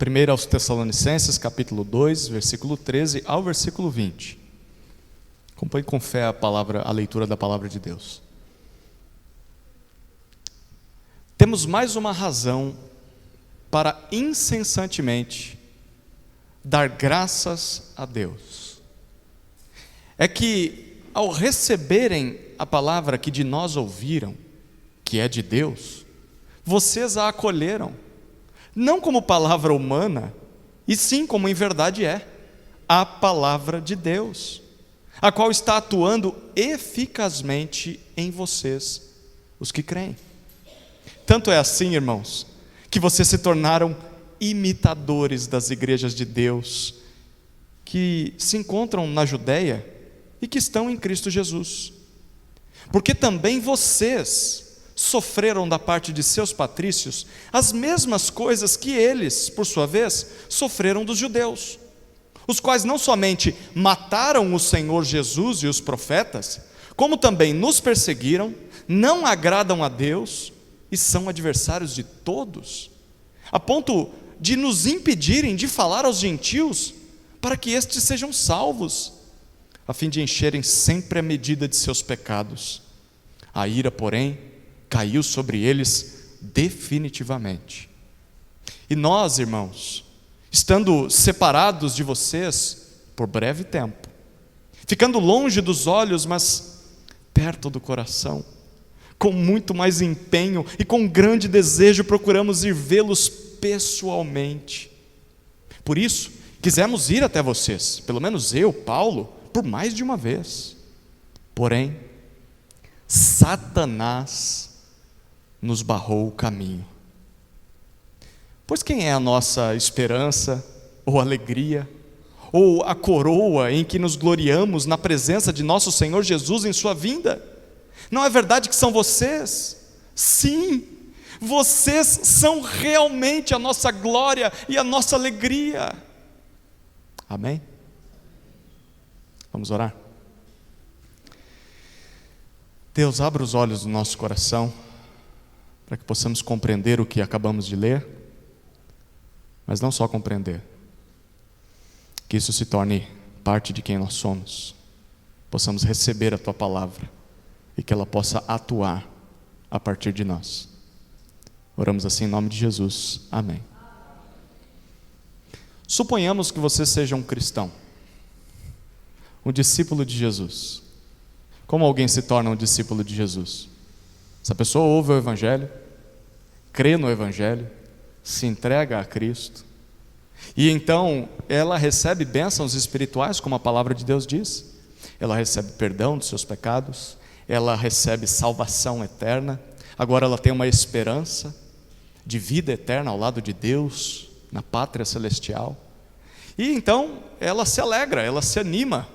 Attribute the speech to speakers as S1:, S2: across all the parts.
S1: 1 aos Tessalonicenses, capítulo 2, versículo 13 ao versículo 20. Acompanhe com fé a leitura da palavra de Deus. Temos mais uma razão para incessantemente dar graças a Deus. É que ao receberem a palavra que de nós ouviram, que é de Deus, vocês a acolheram, não como palavra humana, e sim como em verdade é, a palavra de Deus, a qual está atuando eficazmente em vocês, os que creem. Tanto é assim, irmãos, que vocês se tornaram imitadores das igrejas de Deus, que se encontram na Judéia e que estão em Cristo Jesus. Porque também vocês sofreram da parte de seus patrícios as mesmas coisas que eles, por sua vez, sofreram dos judeus, os quais não somente mataram o Senhor Jesus e os profetas, como também nos perseguiram, não agradam a Deus e são adversários de todos, a ponto de nos impedirem de falar aos gentios para que estes sejam salvos, a fim de encherem sempre a medida de seus pecados. A ira, porém, caiu sobre eles definitivamente. E nós, irmãos, estando separados de vocês por breve tempo, ficando longe dos olhos, mas perto do coração, com muito mais empenho e com grande desejo, procuramos ir vê-los pessoalmente. Por isso, quisemos ir até vocês, pelo menos eu, Paulo, por mais de uma vez. Porém, Satanás nos barrou o caminho. Pois quem é a nossa esperança, ou alegria, ou a coroa em que nos gloriamos na presença de nosso Senhor Jesus em sua vinda? Não é verdade que são vocês? Sim, vocês são realmente a nossa glória e a nossa alegria. Amém? Vamos orar? Deus, abra os olhos do nosso coração, para que possamos compreender o que acabamos de ler, mas não só compreender, que isso se torne parte de quem nós somos, possamos receber a Tua palavra e que ela possa atuar a partir de nós. Oramos assim em nome de Jesus, amém. Suponhamos que você seja um cristão, um discípulo de Jesus. Como alguém se torna um discípulo de Jesus? Essa pessoa ouve o Evangelho, crê no Evangelho, se entrega a Cristo, e então ela recebe bênçãos espirituais, como a palavra de Deus diz. Ela recebe perdão dos seus pecados, ela recebe salvação eterna, agora ela tem uma esperança de vida eterna ao lado de Deus, na pátria celestial, e então ela se alegra, ela se anima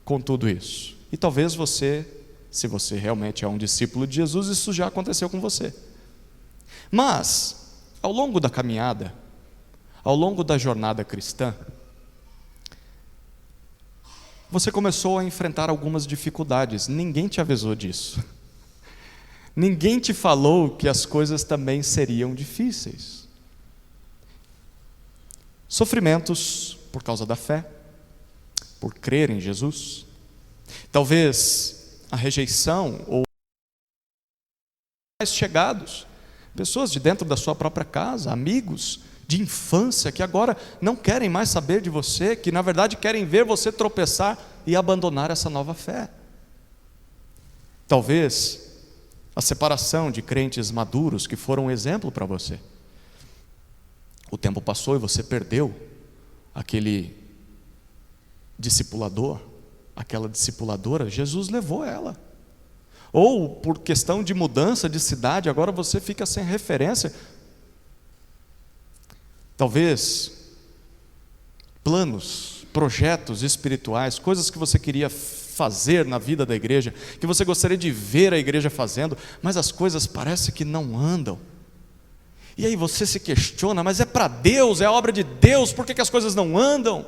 S1: com tudo isso. E talvez você, se você realmente é um discípulo de Jesus, isso já aconteceu com você. Mas, ao longo da caminhada, ao longo da jornada cristã, você começou a enfrentar algumas dificuldades. Ninguém te avisou disso. Ninguém te falou que as coisas também seriam difíceis. Sofrimentos por causa da fé, por crer em Jesus. Talvez a rejeição ou mais chegados, pessoas de dentro da sua própria casa, amigos de infância que agora não querem mais saber de você, que na verdade querem ver você tropeçar e abandonar essa nova fé. Talvez a separação de crentes maduros que foram um exemplo para você. O tempo passou e você perdeu aquele discipulador, aquela discipuladora, Jesus levou ela. Ou por questão de mudança de cidade, agora você fica sem referência. Talvez planos, projetos espirituais, coisas que você queria fazer na vida da igreja, que você gostaria de ver a igreja fazendo, mas as coisas parecem que não andam. E aí você se questiona, mas é para Deus, é obra de Deus, por que as coisas não andam?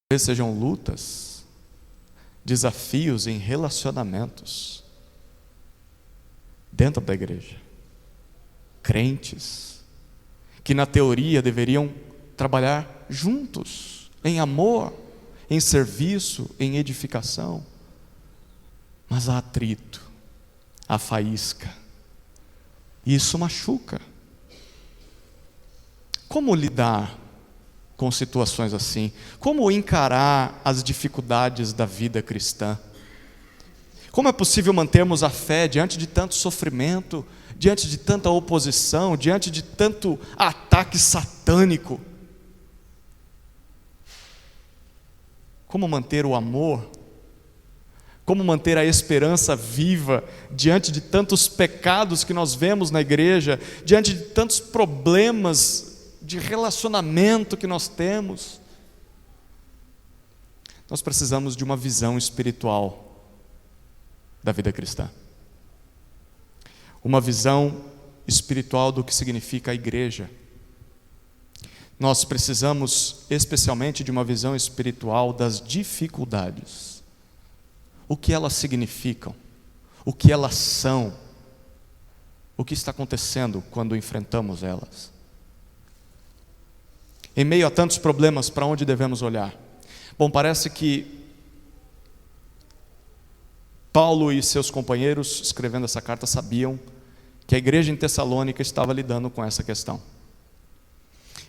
S1: Talvez sejam lutas, desafios em relacionamentos dentro da igreja. crentes, que na teoria deveriam trabalhar juntos, em amor, em serviço, em edificação. Mas há atrito, há faísca, e isso machuca. Como lidar com situações assim? Como encarar as dificuldades da vida cristã? Como é possível mantermos a fé diante de tanto sofrimento, diante de tanta oposição, diante de tanto ataque satânico? Como manter o amor? Como manter a esperança viva diante de tantos pecados que nós vemos na igreja, diante de tantos problemas de relacionamento que nós temos? Nós precisamos de uma visão espiritual da vida cristã. Uma visão espiritual do que significa a igreja. Nós precisamos especialmente de uma visão espiritual das dificuldades. O que elas significam, o que elas são, o que está acontecendo quando enfrentamos elas. Em meio a tantos problemas, para onde devemos olhar? Bom, parece que Paulo e seus companheiros, escrevendo essa carta, sabiam que a igreja em Tessalônica estava lidando com essa questão.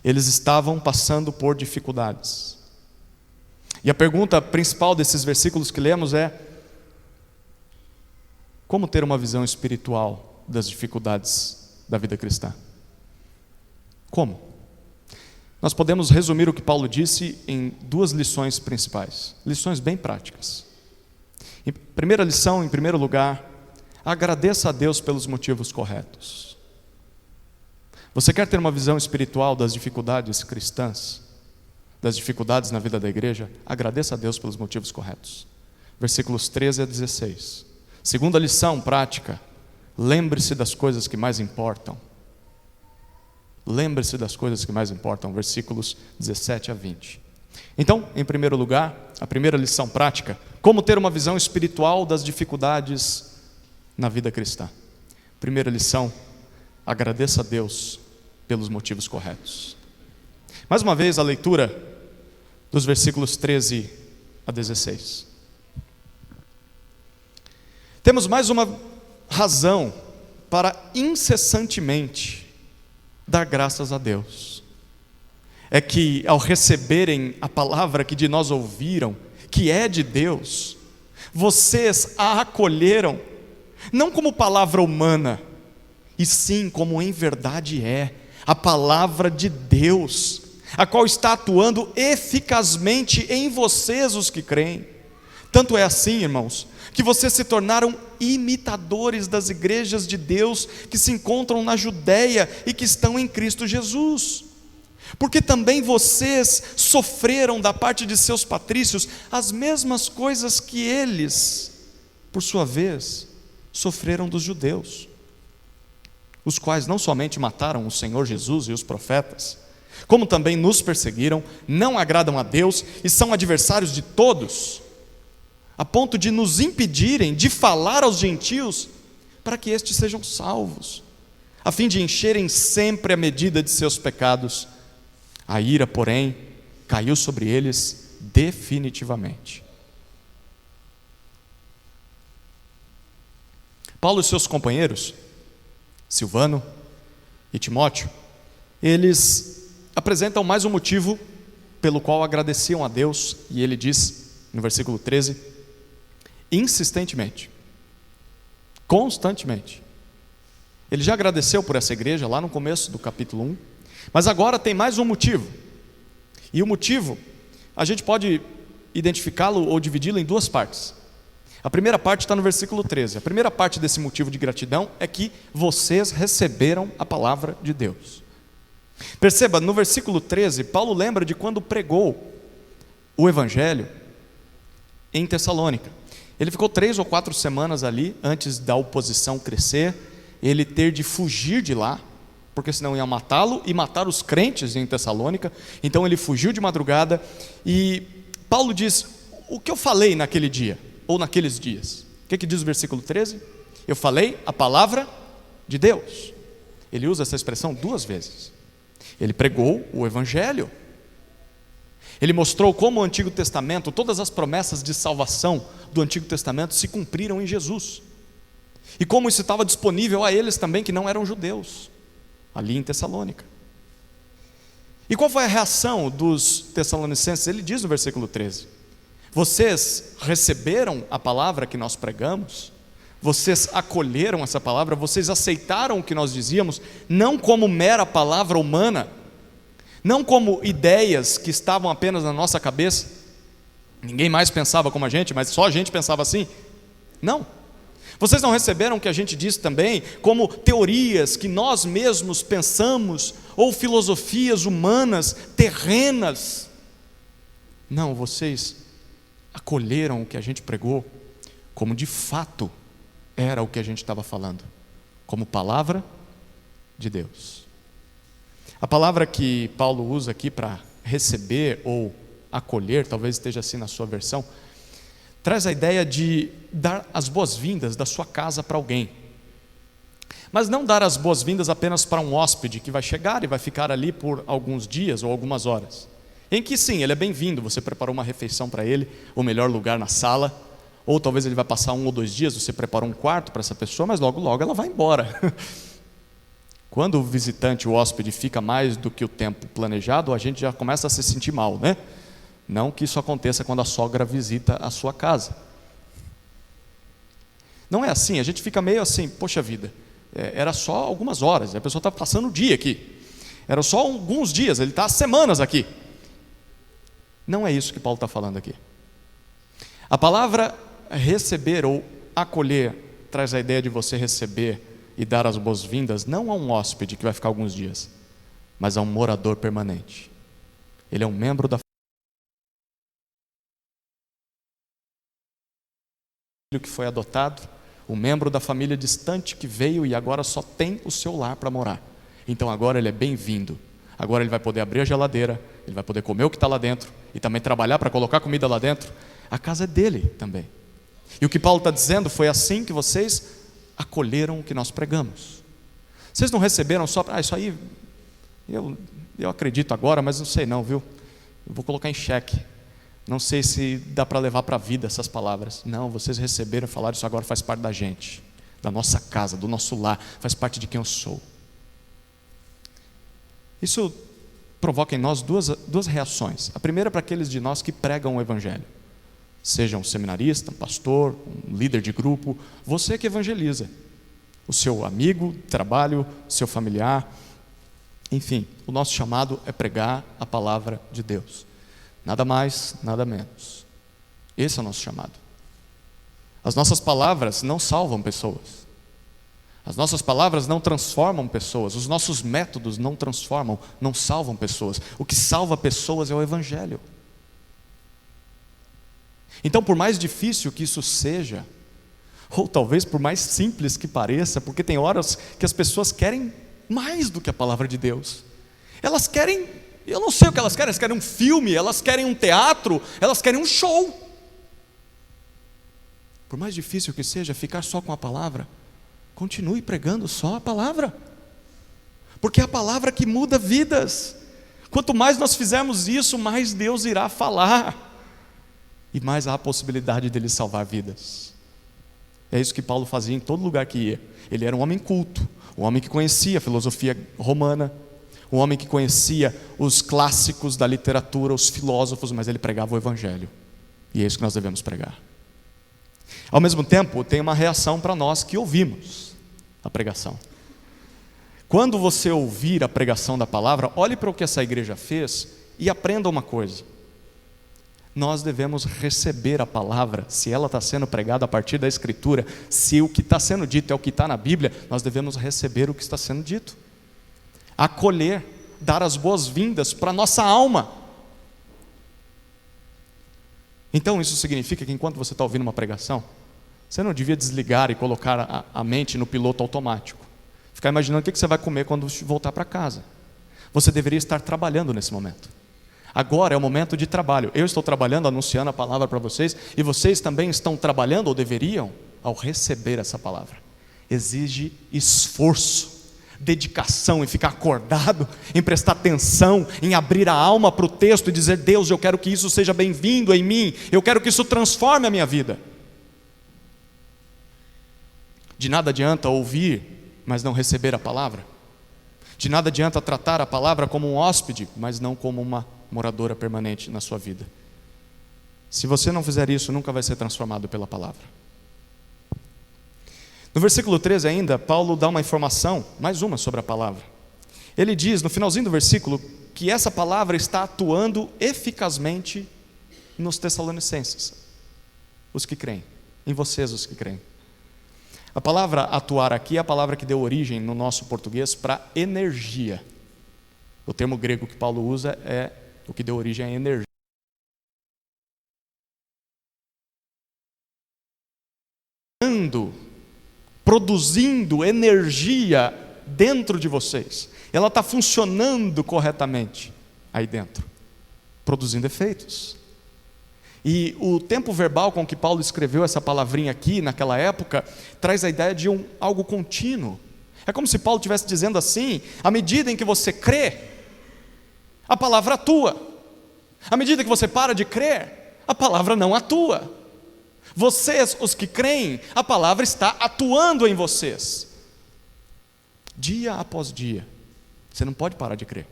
S1: Eles estavam passando por dificuldades. E a pergunta principal desses versículos que lemos é: como ter uma visão espiritual das dificuldades da vida cristã? Como? Nós podemos resumir o que Paulo disse em duas lições principais, lições bem práticas. Primeira lição, em primeiro lugar, agradeça a Deus pelos motivos corretos. Você quer ter uma visão espiritual das dificuldades cristãs, das dificuldades na vida da igreja? Agradeça a Deus pelos motivos corretos. Versículos 13 a 16. Segunda lição prática: lembre-se das coisas que mais importam. Lembre-se das coisas que mais importam, versículos 17 a 20. Então, em primeiro lugar, a primeira lição prática: como ter uma visão espiritual das dificuldades na vida cristã. Primeira lição: agradeça a Deus pelos motivos corretos. Mais uma vez, a leitura dos versículos 13 a 16. Temos mais uma razão para incessantemente dar graças a Deus. É que ao receberem a palavra que de nós ouviram, que é de Deus, vocês a acolheram, não como palavra humana, e sim como em verdade é, a palavra de Deus, a qual está atuando eficazmente em vocês os que creem. Tanto é assim, irmãos, que vocês se tornaram imitadores das igrejas de Deus que se encontram na Judéia e que estão em Cristo Jesus. Porque também vocês sofreram da parte de seus patrícios as mesmas coisas que eles, por sua vez, sofreram dos judeus, os quais não somente mataram o Senhor Jesus e os profetas, como também nos perseguiram, não agradam a Deus e são adversários de todos, a ponto de nos impedirem de falar aos gentios para que estes sejam salvos, a fim de encherem sempre a medida de seus pecados. A ira, porém, caiu sobre eles definitivamente. Paulo e seus companheiros, Silvano e Timóteo, eles apresentam mais um motivo pelo qual agradeciam a Deus, e ele diz no versículo 13: insistentemente, constantemente. Ele já agradeceu por essa igreja lá no começo do capítulo 1, mas agora tem mais um motivo. E o motivo, a gente pode identificá-lo ou dividi-lo em duas partes. A primeira parte está no versículo 13. A primeira parte desse motivo de gratidão é que vocês receberam a palavra de Deus. Perceba, no versículo 13, Paulo lembra de quando pregou o evangelho em Tessalônica. Ele ficou 3 ou 4 semanas ali, antes da oposição crescer, ele ter de fugir de lá, porque senão ia matá-lo e matar os crentes em Tessalônica. Então ele fugiu de madrugada, e Paulo diz: o que eu falei naquele dia, ou naqueles dias? O que diz o versículo 13? Eu falei a palavra de Deus. Ele usa essa expressão 2 vezes. Ele pregou o Evangelho. Ele mostrou como o Antigo Testamento, todas as promessas de salvação do Antigo Testamento se cumpriram em Jesus. E como isso estava disponível a eles também que não eram judeus, ali em Tessalônica. E qual foi a reação dos tessalonicenses? Ele diz no versículo 13: vocês receberam a palavra que nós pregamos? Vocês acolheram essa palavra? Vocês aceitaram o que nós dizíamos? Não como mera palavra humana, não como ideias que estavam apenas na nossa cabeça, ninguém mais pensava como a gente, mas só a gente pensava assim. Não. Vocês não receberam o que a gente disse também como teorias que nós mesmos pensamos, ou filosofias humanas, terrenas. Não, vocês acolheram o que a gente pregou como de fato era o que a gente estava falando, como palavra de Deus. A palavra que Paulo usa aqui para receber ou acolher, talvez esteja assim na sua versão, traz a ideia de dar as boas-vindas da sua casa para alguém. Mas não dar as boas-vindas apenas para um hóspede que vai chegar e vai ficar ali por alguns dias ou algumas horas. Em que sim, ele é bem-vindo, você preparou uma refeição para ele, o melhor lugar na sala, ou talvez ele vai passar 1 ou 2 dias, você preparou um quarto para essa pessoa, mas logo logo ela vai embora. Quando o visitante, o hóspede, fica mais do que o tempo planejado, a gente já começa a se sentir mal, né? Não que isso aconteça quando a sogra visita a sua casa. Não é assim, a gente fica meio assim, poxa vida, era só algumas horas, a pessoa está passando o dia aqui. Era só alguns dias, ele está há semanas aqui. Não é isso que Paulo está falando aqui. A palavra receber ou acolher traz a ideia de você receber e dar as boas-vindas não a um hóspede que vai ficar alguns dias, mas a um morador permanente. Ele é um membro da família que foi adotado, um membro da família distante que veio e agora só tem o seu lar para morar. Então agora ele é bem-vindo. Agora ele vai poder abrir a geladeira, ele vai poder comer o que está lá dentro e também trabalhar para colocar comida lá dentro. A casa é dele também. E o que Paulo está dizendo foi assim que vocês acolheram o que nós pregamos. Vocês não receberam só, isso aí eu acredito agora, mas não sei não, viu? Eu vou colocar em xeque. Não sei se dá para levar para a vida essas palavras. Não, vocês receberam e falaram, isso agora faz parte da gente, da nossa casa, do nosso lar, faz parte de quem eu sou. Isso provoca em nós duas reações. A primeira é para aqueles de nós que pregam o Evangelho. Seja um seminarista, um pastor, um líder de grupo, você que evangeliza. O seu amigo, trabalho, seu familiar. Enfim, o nosso chamado é pregar a palavra de Deus. Nada mais, nada menos. Esse é o nosso chamado. As nossas palavras não salvam pessoas. As nossas palavras não transformam pessoas. Os nossos métodos não transformam, não salvam pessoas. O que salva pessoas é o Evangelho. Então, por mais difícil que isso seja, ou talvez por mais simples que pareça, porque tem horas que as pessoas querem mais do que a palavra de Deus. Elas querem, eu não sei o que elas querem um filme, elas querem um teatro, elas querem um show. Por mais difícil que seja ficar só com a palavra, continue pregando só a palavra, porque é a palavra que muda vidas. Quanto mais nós fizermos isso, mais Deus irá falar, e mais há a possibilidade dele salvar vidas. É isso que Paulo fazia em todo lugar que ia. Ele era um homem culto, um homem que conhecia a filosofia romana, um homem que conhecia os clássicos da literatura, os filósofos, mas ele pregava o Evangelho, e é isso que nós devemos pregar. Ao mesmo tempo, tem uma reação para nós que ouvimos a pregação. Quando você ouvir a pregação da palavra, olhe para o que essa igreja fez e aprenda uma coisa. Nós devemos receber a palavra, se ela está sendo pregada a partir da Escritura, se o que está sendo dito é o que está na Bíblia, nós devemos receber o que está sendo dito. Acolher, dar as boas-vindas para a nossa alma. Então isso significa que enquanto você está ouvindo uma pregação, você não devia desligar e colocar a mente no piloto automático. Ficar imaginando o que você vai comer quando voltar para casa. Você deveria estar trabalhando nesse momento. Agora é o momento de trabalho. Eu estou trabalhando, anunciando a palavra para vocês, e vocês também estão trabalhando, ou deveriam, ao receber essa palavra. Exige esforço. dedicação, em ficar acordado, em prestar atenção, em abrir a alma para o texto e dizer: Deus, eu quero que isso seja bem-vindo em mim, eu quero que isso transforme a minha vida. De nada adianta ouvir, mas não receber a palavra. De nada adianta tratar a palavra como um hóspede, mas não como uma moradora permanente na sua vida. Se você não fizer isso, nunca vai ser transformado pela palavra. No versículo 13 ainda, Paulo dá uma informação, mais uma sobre a palavra. Ele diz, no finalzinho do versículo, que essa palavra está atuando eficazmente nos Tessalonicenses, os que creem, em vocês os que creem. A palavra atuar aqui é a palavra que deu origem no nosso português para energia. O termo grego que Paulo usa é o que deu origem à energia. Produzindo energia dentro de vocês. Ela está funcionando corretamente aí dentro, produzindo efeitos. E o tempo verbal com que Paulo escreveu essa palavrinha aqui, naquela época, traz a ideia de algo contínuo. É como se Paulo estivesse dizendo assim: à medida em que você crê, a palavra atua. À medida que você para de crer, a palavra não atua. Vocês, os que creem, a palavra está atuando em vocês. Dia após dia. Você não pode parar de crer.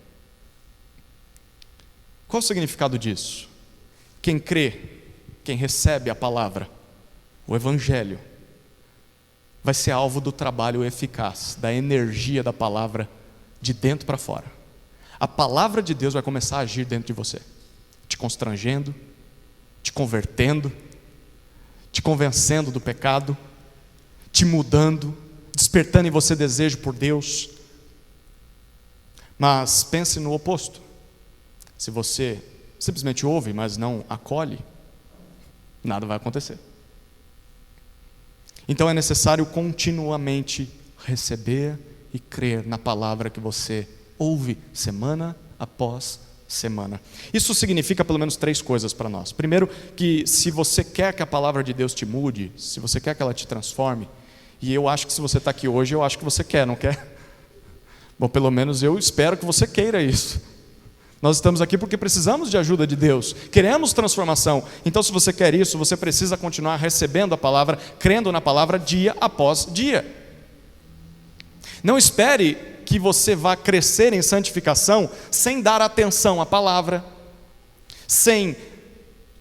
S1: Qual o significado disso? Quem crê, quem recebe a palavra, o Evangelho, vai ser alvo do trabalho eficaz, da energia da palavra, de dentro para fora. A palavra de Deus vai começar a agir dentro de você, te constrangendo, te convertendo, te convencendo do pecado, te mudando, despertando em você desejo por Deus. Mas pense no oposto. Se você simplesmente ouve, mas não acolhe, nada vai acontecer. Então é necessário continuamente receber e crer na palavra que você ouve semana após semana. Isso significa pelo menos 3 coisas para nós. Primeiro, que se você quer que a palavra de Deus te mude, se você quer que ela te transforme, e eu acho que se você está aqui hoje, eu acho que você quer, não quer? Bom, pelo menos eu espero que você queira isso. Nós estamos aqui porque precisamos de ajuda de Deus, queremos transformação. Então, se você quer isso, você precisa continuar recebendo a palavra, crendo na palavra dia após dia. Não espere que você vá crescer em santificação sem dar atenção à palavra, sem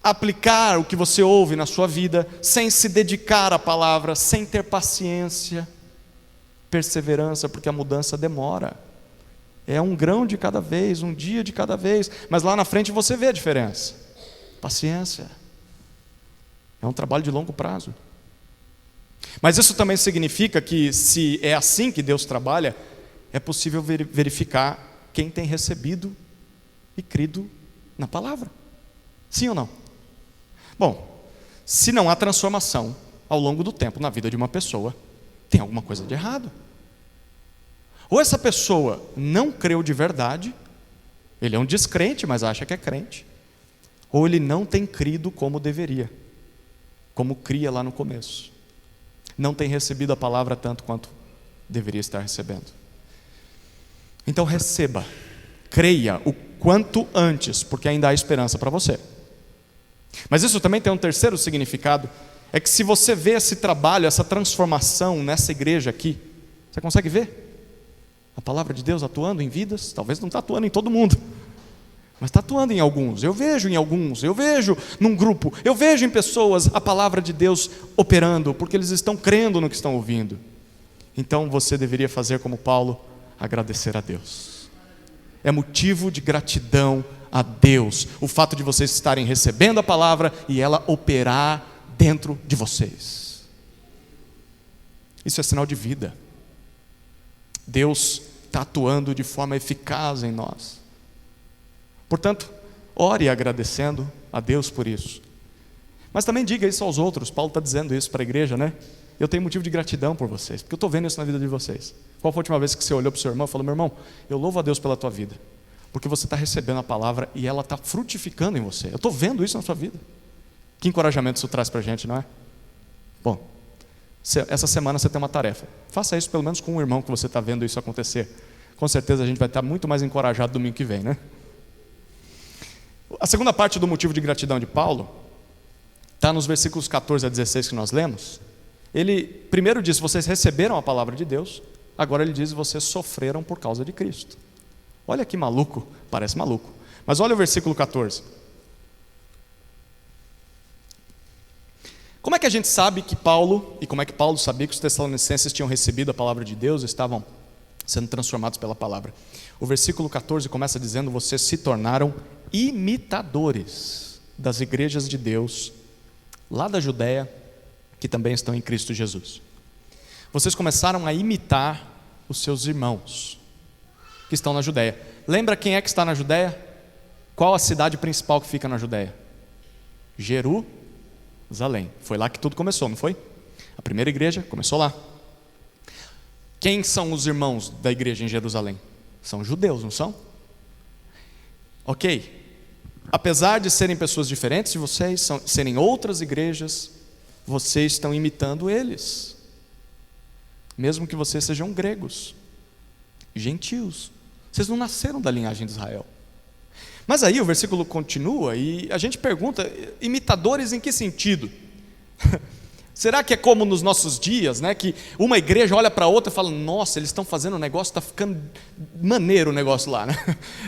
S1: aplicar o que você ouve na sua vida, sem se dedicar à palavra, sem ter paciência, perseverança, porque a mudança demora. É um grão de cada vez, um dia de cada vez, mas lá na frente você vê a diferença. Paciência. É um trabalho de longo prazo. Mas isso também significa que, se é assim que Deus trabalha, é possível verificar quem tem recebido e crido na palavra. Sim ou não? Bom, se não há transformação ao longo do tempo na vida de uma pessoa, tem alguma coisa de errado. Ou essa pessoa não creu de verdade, ele é um descrente, mas acha que é crente, ou ele não tem crido como deveria, como cria lá no começo. Não tem recebido a palavra tanto quanto deveria estar recebendo. Então receba, creia o quanto antes, porque ainda há esperança para você. Mas isso também tem um terceiro significado, é que se você vê esse trabalho, essa transformação nessa igreja aqui, você consegue ver a palavra de Deus atuando em vidas? Talvez não está atuando em todo mundo, mas está atuando em alguns. Eu vejo em alguns, eu vejo num grupo, eu vejo em pessoas a palavra de Deus operando, porque eles estão crendo no que estão ouvindo. Então você deveria fazer como Paulo, agradecer a Deus. É motivo de gratidão a Deus o fato de vocês estarem recebendo a palavra e ela operar dentro de vocês. Isso é sinal de vida. Deus está atuando de forma eficaz em nós. Portanto, ore agradecendo a Deus por isso. Mas também diga isso aos outros. Paulo está dizendo isso para a igreja, né? Eu tenho motivo de gratidão por vocês, porque eu estou vendo isso na vida de vocês. Qual foi a última vez que você olhou para o seu irmão e falou: meu irmão, eu louvo a Deus pela tua vida, porque você está recebendo a palavra e ela está frutificando em você. Eu estou vendo isso na sua vida. Que encorajamento isso traz para a gente, não é? Bom, Essa semana você tem uma tarefa. Faça isso pelo menos com um irmão que você está vendo isso acontecer. Com certeza a gente vai estar muito mais encorajado domingo que vem, né? A segunda parte do motivo de gratidão de Paulo está nos versículos 14 a 16 que nós lemos. Ele primeiro diz: vocês receberam a palavra de Deus. Agora ele diz: vocês sofreram por causa de Cristo. Olha que maluco, parece maluco. Mas olha o versículo 14. Como é que a gente sabe que Paulo, e como é que Paulo sabia que os tessalonicenses tinham recebido a palavra de Deus e estavam sendo transformados pela palavra? O versículo 14 começa dizendo: vocês se tornaram imitadores das igrejas de Deus lá da Judéia, que também estão em Cristo Jesus. Vocês começaram a imitar os seus irmãos que estão na Judéia. Lembra quem é que está na Judéia? Qual a cidade principal que fica na Judéia? Jerusalém. Foi lá que tudo começou, não foi? A primeira igreja começou lá. Quem são os irmãos da igreja em Jerusalém? São judeus, não são? Ok. Apesar de serem pessoas diferentes de vocês, serem outras igrejas, vocês estão imitando eles. Mesmo que vocês sejam gregos, gentios. Vocês não nasceram da linhagem de Israel. Mas aí o versículo continua e a gente pergunta: imitadores em que sentido? Será que é como nos nossos dias, né, que uma igreja olha para a outra e fala: nossa, eles estão fazendo um negócio, está ficando maneiro o negócio lá, né?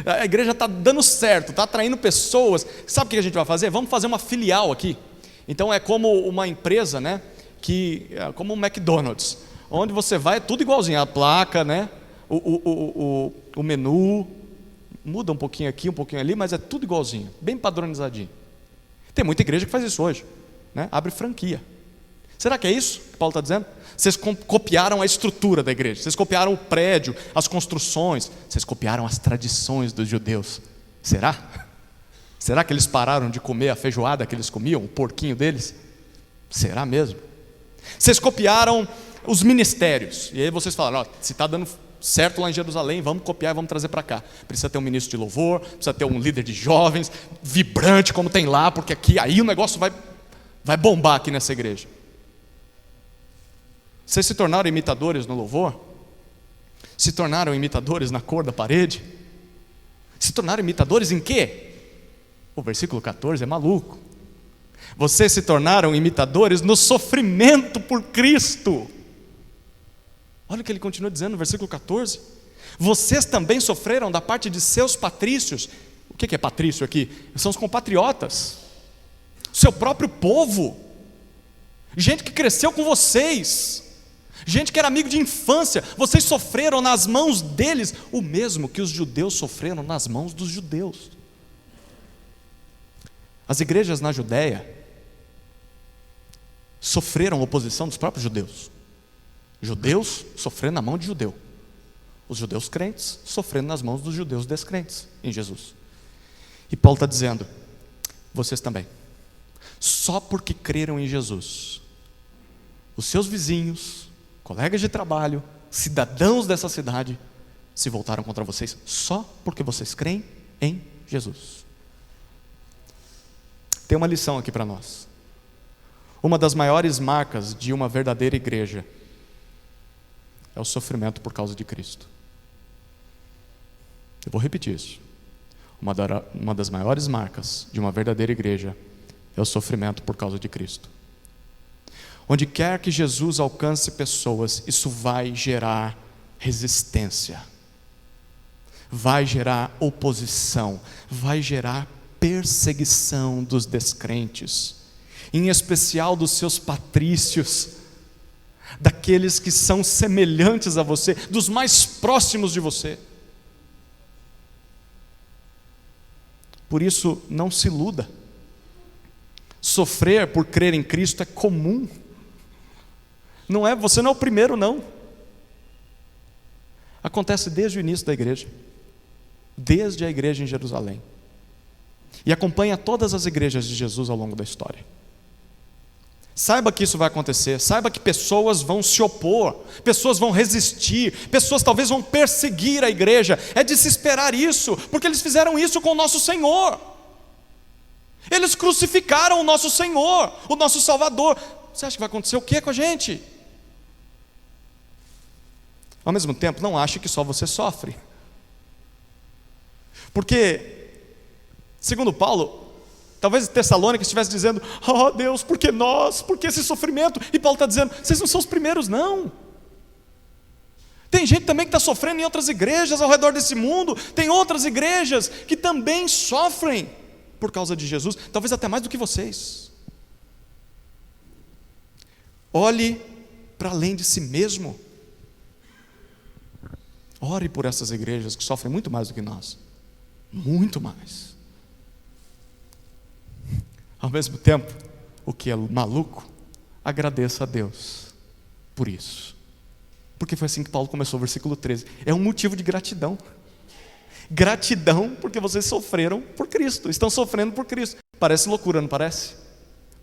S1: A igreja está dando certo, está atraindo pessoas. Sabe o que a gente vai fazer? Vamos fazer uma filial aqui. Então é como uma empresa, né, como um McDonald's, onde você vai, é tudo igualzinho, a placa, né, o menu, muda um pouquinho aqui, um pouquinho ali, mas é tudo igualzinho, bem padronizadinho. Tem muita igreja que faz isso hoje, né? Abre franquia. Será que é isso que Paulo está dizendo? Vocês copiaram a estrutura da igreja, vocês copiaram o prédio, as construções, vocês copiaram as tradições dos judeus. Será? Será que eles pararam de comer a feijoada que eles comiam, o porquinho deles? Será mesmo? Vocês copiaram os ministérios, e aí vocês falaram: ó, se está dando certo lá em Jerusalém, vamos copiar e vamos trazer para cá. Precisa ter um ministro de louvor, precisa ter um líder de jovens, vibrante como tem lá, porque aqui, aí o negócio vai bombar aqui nessa igreja. Vocês se tornaram imitadores no louvor? Se tornaram imitadores na cor da parede? Se tornaram imitadores em quê? O versículo 14 é maluco. Vocês se tornaram imitadores no sofrimento por Cristo. Olha o que ele continua dizendo no versículo 14. Vocês também sofreram da parte de seus patrícios. O que é patrício aqui? São os compatriotas, seu próprio povo, gente que cresceu com vocês, gente que era amigo de infância. Vocês sofreram nas mãos deles o mesmo que os judeus sofreram nas mãos dos judeus. As igrejas na Judéia sofreram oposição dos próprios judeus. Judeus sofrendo na mão de judeu. Os judeus crentes sofrendo nas mãos dos judeus descrentes em Jesus. E Paulo está dizendo: vocês também. Só porque creram em Jesus, os seus vizinhos, colegas de trabalho, cidadãos dessa cidade, se voltaram contra vocês, só porque vocês creem em Jesus. Tem uma lição aqui para nós. Uma das maiores marcas de uma verdadeira igreja é o sofrimento por causa de Cristo. Eu vou repetir isso. Uma das maiores marcas de uma verdadeira igreja é o sofrimento por causa de Cristo. Onde quer que Jesus alcance pessoas, isso vai gerar resistência, vai gerar oposição, vai gerar perseguição dos descrentes, em especial dos seus patrícios, daqueles que são semelhantes a você, dos mais próximos de você. Por isso, não se iluda. Sofrer por crer em Cristo é comum. Você não é o primeiro, não. Acontece desde o início da igreja, desde a igreja em Jerusalém, e acompanha todas as igrejas de Jesus ao longo da história. Saiba que isso vai acontecer, saiba que pessoas vão se opor, pessoas vão resistir, pessoas talvez vão perseguir a igreja. É de se esperar isso, porque eles fizeram isso com o nosso Senhor. Eles crucificaram o nosso Senhor, o nosso Salvador. Você acha que vai acontecer o que com a gente? Ao mesmo tempo, não ache que só você sofre. Porque, segundo Paulo, talvez Tessalônica estivesse dizendo: oh Deus, por que nós? Por que esse sofrimento? E Paulo está dizendo: vocês não são os primeiros, não. Tem gente também que está sofrendo em outras igrejas ao redor desse mundo. Tem outras igrejas que também sofrem por causa de Jesus, talvez até mais do que vocês. Olhe para além de si mesmo. Ore por essas igrejas que sofrem muito mais do que nós. Muito mais. Ao mesmo tempo, o que é maluco, agradeça a Deus por isso. Porque foi assim que Paulo começou o versículo 13. É um motivo de gratidão. Gratidão porque vocês sofreram por Cristo. Estão sofrendo por Cristo. Parece loucura, não parece?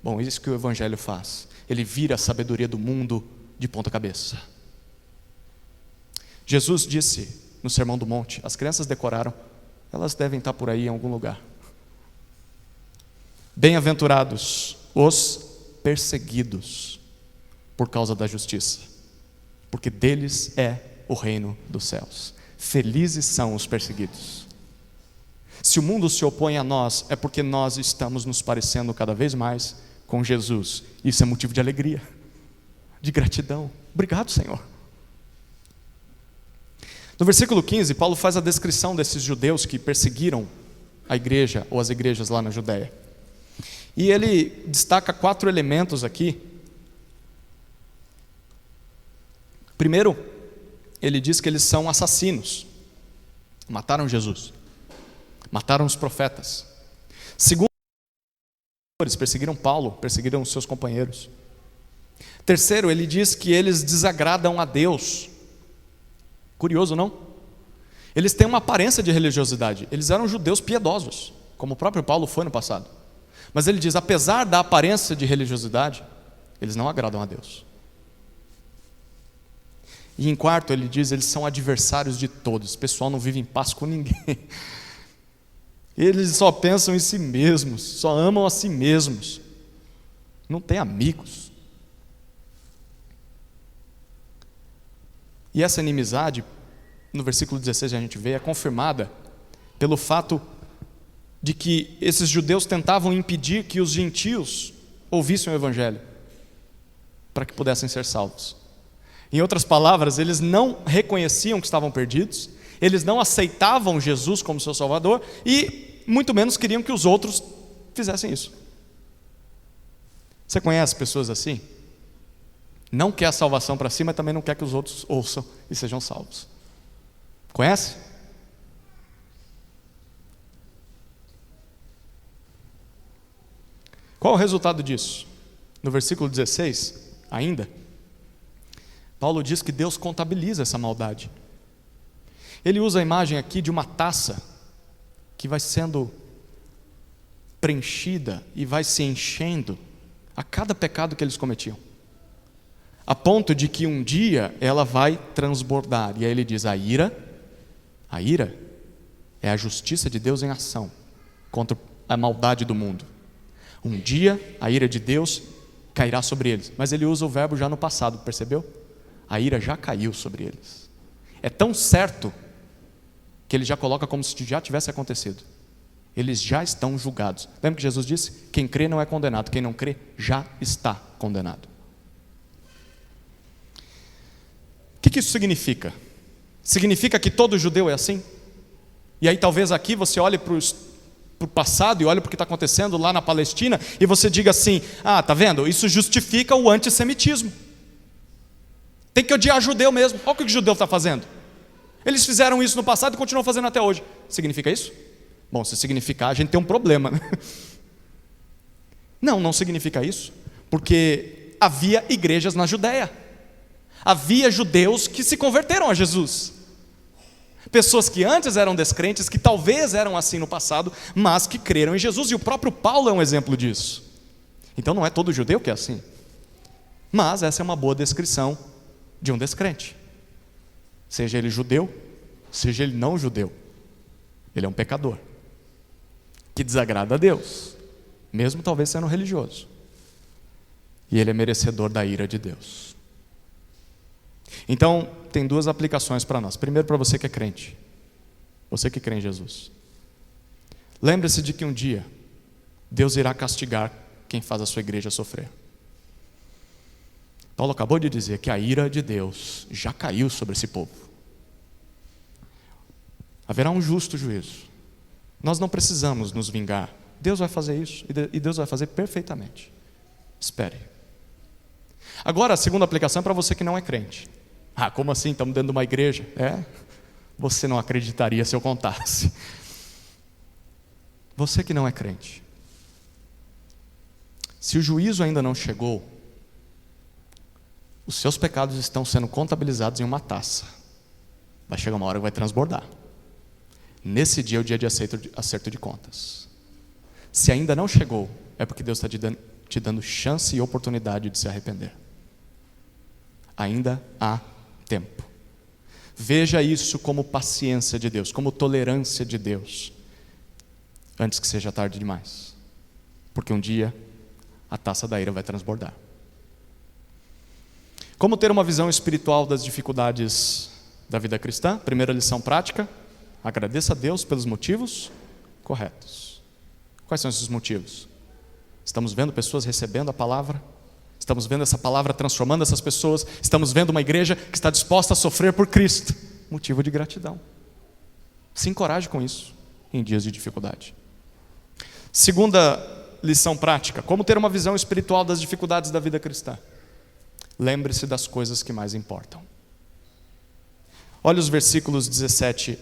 S1: Bom, isso que o Evangelho faz. Ele vira a sabedoria do mundo de ponta cabeça. Jesus disse no Sermão do Monte, as crianças decoraram, elas devem estar por aí em algum lugar. Bem-aventurados os perseguidos por causa da justiça, porque deles é o reino dos céus. Felizes são os perseguidos. Se o mundo se opõe a nós, é porque nós estamos nos parecendo cada vez mais com Jesus. Isso é motivo de alegria, de gratidão. Obrigado, Senhor. No versículo 15, Paulo faz a descrição desses judeus que perseguiram a igreja ou as igrejas lá na Judéia. E ele destaca 4 elementos aqui. Primeiro, ele diz que eles são assassinos. Mataram Jesus. Mataram os profetas. Segundo, eles perseguiram Paulo, perseguiram os seus companheiros. Terceiro, ele diz que eles desagradam a Deus. Curioso, não? Eles têm uma aparência de religiosidade. Eles eram judeus piedosos, como o próprio Paulo foi no passado. Mas ele diz, apesar da aparência de religiosidade, eles não agradam a Deus. E em quarto, ele diz, eles são adversários de todos. O pessoal não vive em paz com ninguém. Eles só pensam em si mesmos, só amam a si mesmos. Não têm amigos. E essa inimizade, no versículo 16 a gente vê, é confirmada pelo fato de que esses judeus tentavam impedir que os gentios ouvissem o Evangelho, para que pudessem ser salvos. Em outras palavras, eles não reconheciam que estavam perdidos, eles não aceitavam Jesus como seu Salvador e muito menos queriam que os outros fizessem isso. Você conhece pessoas assim? Não quer a salvação para si, mas também não quer que os outros ouçam e sejam salvos. Conhece? Qual o resultado disso? No versículo 16, ainda, Paulo diz que Deus contabiliza essa maldade. Ele usa a imagem aqui de uma taça que vai sendo preenchida e vai se enchendo a cada pecado que eles cometiam, a ponto de que um dia ela vai transbordar. E aí ele diz, a ira é a justiça de Deus em ação contra a maldade do mundo. Um dia a ira de Deus cairá sobre eles. Mas ele usa o verbo já no passado, percebeu? A ira já caiu sobre eles. É tão certo que ele já coloca como se já tivesse acontecido. Eles já estão julgados. Lembra que Jesus disse? Quem crê não é condenado, quem não crê já está condenado. O que isso significa? Significa que todo judeu é assim? E aí talvez aqui você olhe para o passado e olhe para o que está acontecendo lá na Palestina e você diga assim, tá vendo? Isso justifica o antissemitismo. Tem que odiar judeu mesmo. Olha o que o judeu está fazendo. Eles fizeram isso no passado e continuam fazendo até hoje. Significa isso? Bom, se significar, a gente tem um problema, né? Não significa isso. Porque havia igrejas na Judéia. Havia judeus que se converteram a Jesus. Pessoas que antes eram descrentes, que talvez eram assim no passado, mas que creram em Jesus. E o próprio Paulo é um exemplo disso. Então não é todo judeu que é assim. Mas essa é uma boa descrição de um descrente. Seja ele judeu, seja ele não judeu. Ele é um pecador que desagrada a Deus, mesmo talvez sendo religioso. E ele é merecedor da ira de Deus. Então, tem duas aplicações para nós. Primeiro, para você que é crente, você que crê em Jesus. Lembre-se de que um dia Deus irá castigar quem faz a sua igreja sofrer. Paulo acabou de dizer que a ira de Deus já caiu sobre esse povo. Haverá um justo juízo. Nós não precisamos nos vingar. Deus vai fazer isso e Deus vai fazer perfeitamente. Espere. Agora, a segunda aplicação é para você que não é crente. Ah, como assim? Estamos dentro de uma igreja? Você não acreditaria se eu contasse. Você que não é crente. Se o juízo ainda não chegou, os seus pecados estão sendo contabilizados em uma taça. Vai chegar uma hora que vai transbordar. Nesse dia é o dia de acerto de contas. Se ainda não chegou, é porque Deus está te dando chance e oportunidade de se arrepender. Ainda há tempo. Veja isso como paciência de Deus, como tolerância de Deus, antes que seja tarde demais. Porque um dia a taça da ira vai transbordar. Como ter uma visão espiritual das dificuldades da vida cristã? Primeira lição prática: agradeça a Deus pelos motivos corretos. Quais são esses motivos? Estamos vendo pessoas recebendo a palavra, estamos vendo essa palavra transformando essas pessoas, estamos vendo uma igreja que está disposta a sofrer por Cristo. Motivo de gratidão. Se encoraje com isso em dias de dificuldade. Segunda lição prática: como ter uma visão espiritual das dificuldades da vida cristã? Lembre-se das coisas que mais importam. Olha os versículos 17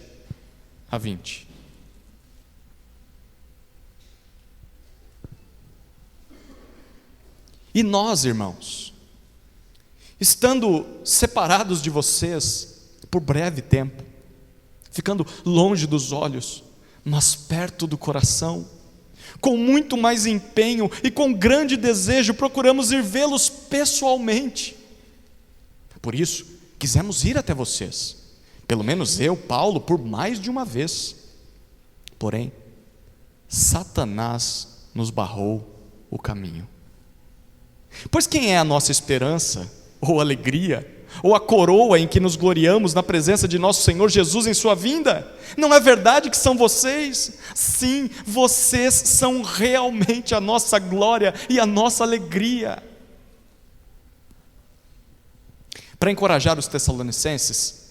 S1: a 20. E nós, irmãos, estando separados de vocês por breve tempo, ficando longe dos olhos, mas perto do coração, com muito mais empenho e com grande desejo, procuramos ir vê-los pessoalmente. Por isso, quisemos ir até vocês, pelo menos eu, Paulo, por mais de uma vez. Porém, Satanás nos barrou o caminho. Pois quem é a nossa esperança, ou alegria, ou a coroa em que nos gloriamos na presença de nosso Senhor Jesus em sua vinda? Não é verdade que são vocês? Sim, vocês são realmente a nossa glória e a nossa alegria. Para encorajar os tessalonicenses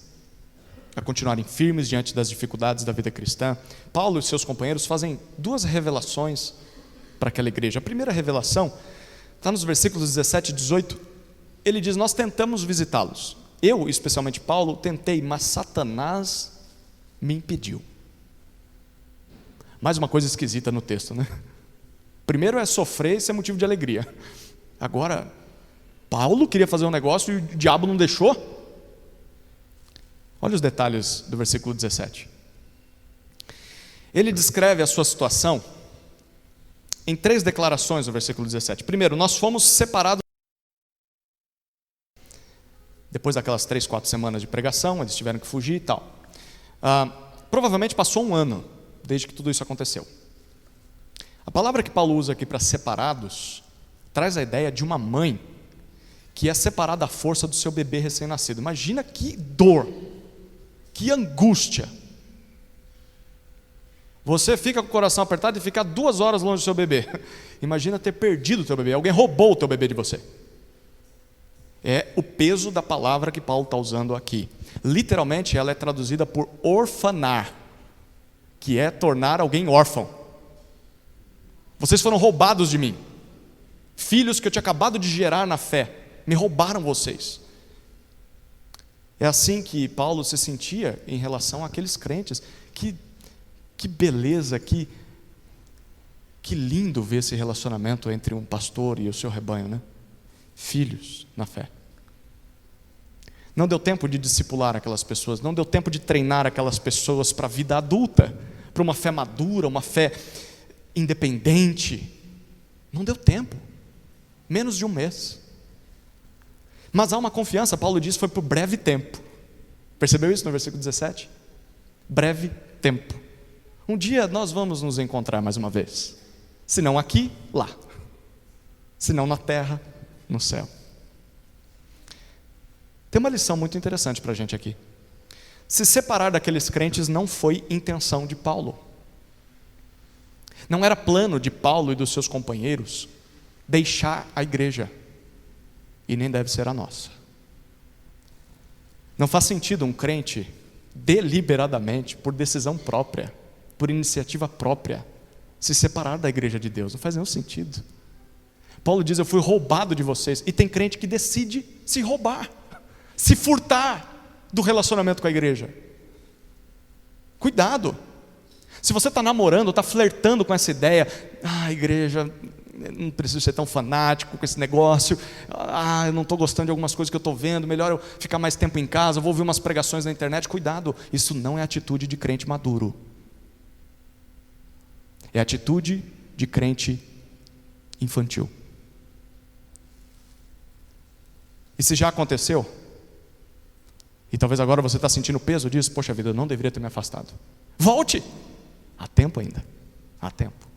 S1: a continuarem firmes diante das dificuldades da vida cristã, Paulo e seus companheiros fazem duas revelações para aquela igreja. A primeira revelação está nos versículos 17 e 18. Ele diz: nós tentamos visitá-los. Eu, especialmente Paulo, tentei, mas Satanás me impediu. Mais uma coisa esquisita no texto, né? Primeiro é sofrer e ser motivo de alegria. Agora, Paulo queria fazer um negócio e o diabo não deixou? Olha os detalhes do versículo 17. Ele descreve a sua situação em 3 declarações no versículo 17. Primeiro, nós fomos separados. Depois daquelas 3, 4 semanas de pregação, eles tiveram que fugir e tal. Provavelmente passou um ano desde que tudo isso aconteceu. A palavra que Paulo usa aqui para separados traz a ideia de uma mãe que é separada à força do seu bebê recém-nascido. Imagina que dor, que angústia. Você fica com o coração apertado e ficar 2 horas longe do seu bebê. Imagina ter perdido o teu bebê, alguém roubou o teu bebê de você. É o peso da palavra que Paulo está usando aqui. Literalmente ela é traduzida por orfanar, que é tornar alguém órfão. Vocês foram roubados de mim. Filhos que eu tinha acabado de gerar na fé, me roubaram vocês. É assim que Paulo se sentia em relação àqueles crentes. Que beleza, que lindo ver esse relacionamento entre um pastor e o seu rebanho, né? Filhos na fé. Não deu tempo de discipular aquelas pessoas, não deu tempo de treinar aquelas pessoas para a vida adulta, para uma fé madura, uma fé independente. Não deu tempo, menos de um mês. Mas há uma confiança, Paulo diz, foi por breve tempo. Percebeu isso no versículo 17? Breve tempo. Um dia nós vamos nos encontrar mais uma vez. Se não aqui, lá. Se não na terra, no céu. Tem uma lição muito interessante para a gente aqui. Se separar daqueles crentes não foi intenção de Paulo. Não era plano de Paulo e dos seus companheiros deixar a igreja. E nem deve ser a nossa. Não faz sentido um crente deliberadamente, por decisão própria, por iniciativa própria, se separar da igreja de Deus. Não faz nenhum sentido. Paulo diz: eu fui roubado de vocês. E tem crente que decide se roubar, se furtar do relacionamento com a igreja. Cuidado. Se você está namorando, está flertando com essa ideia: igreja, não preciso ser tão fanático com esse negócio, eu não estou gostando de algumas coisas que eu estou vendo, melhor eu ficar mais tempo em casa, vou ouvir umas pregações na internet. Cuidado, isso não é atitude de crente maduro. É atitude de crente infantil. E se já aconteceu, e talvez agora você está sentindo o peso disso: poxa vida, eu não deveria ter me afastado. Volte! Há tempo ainda. Há tempo.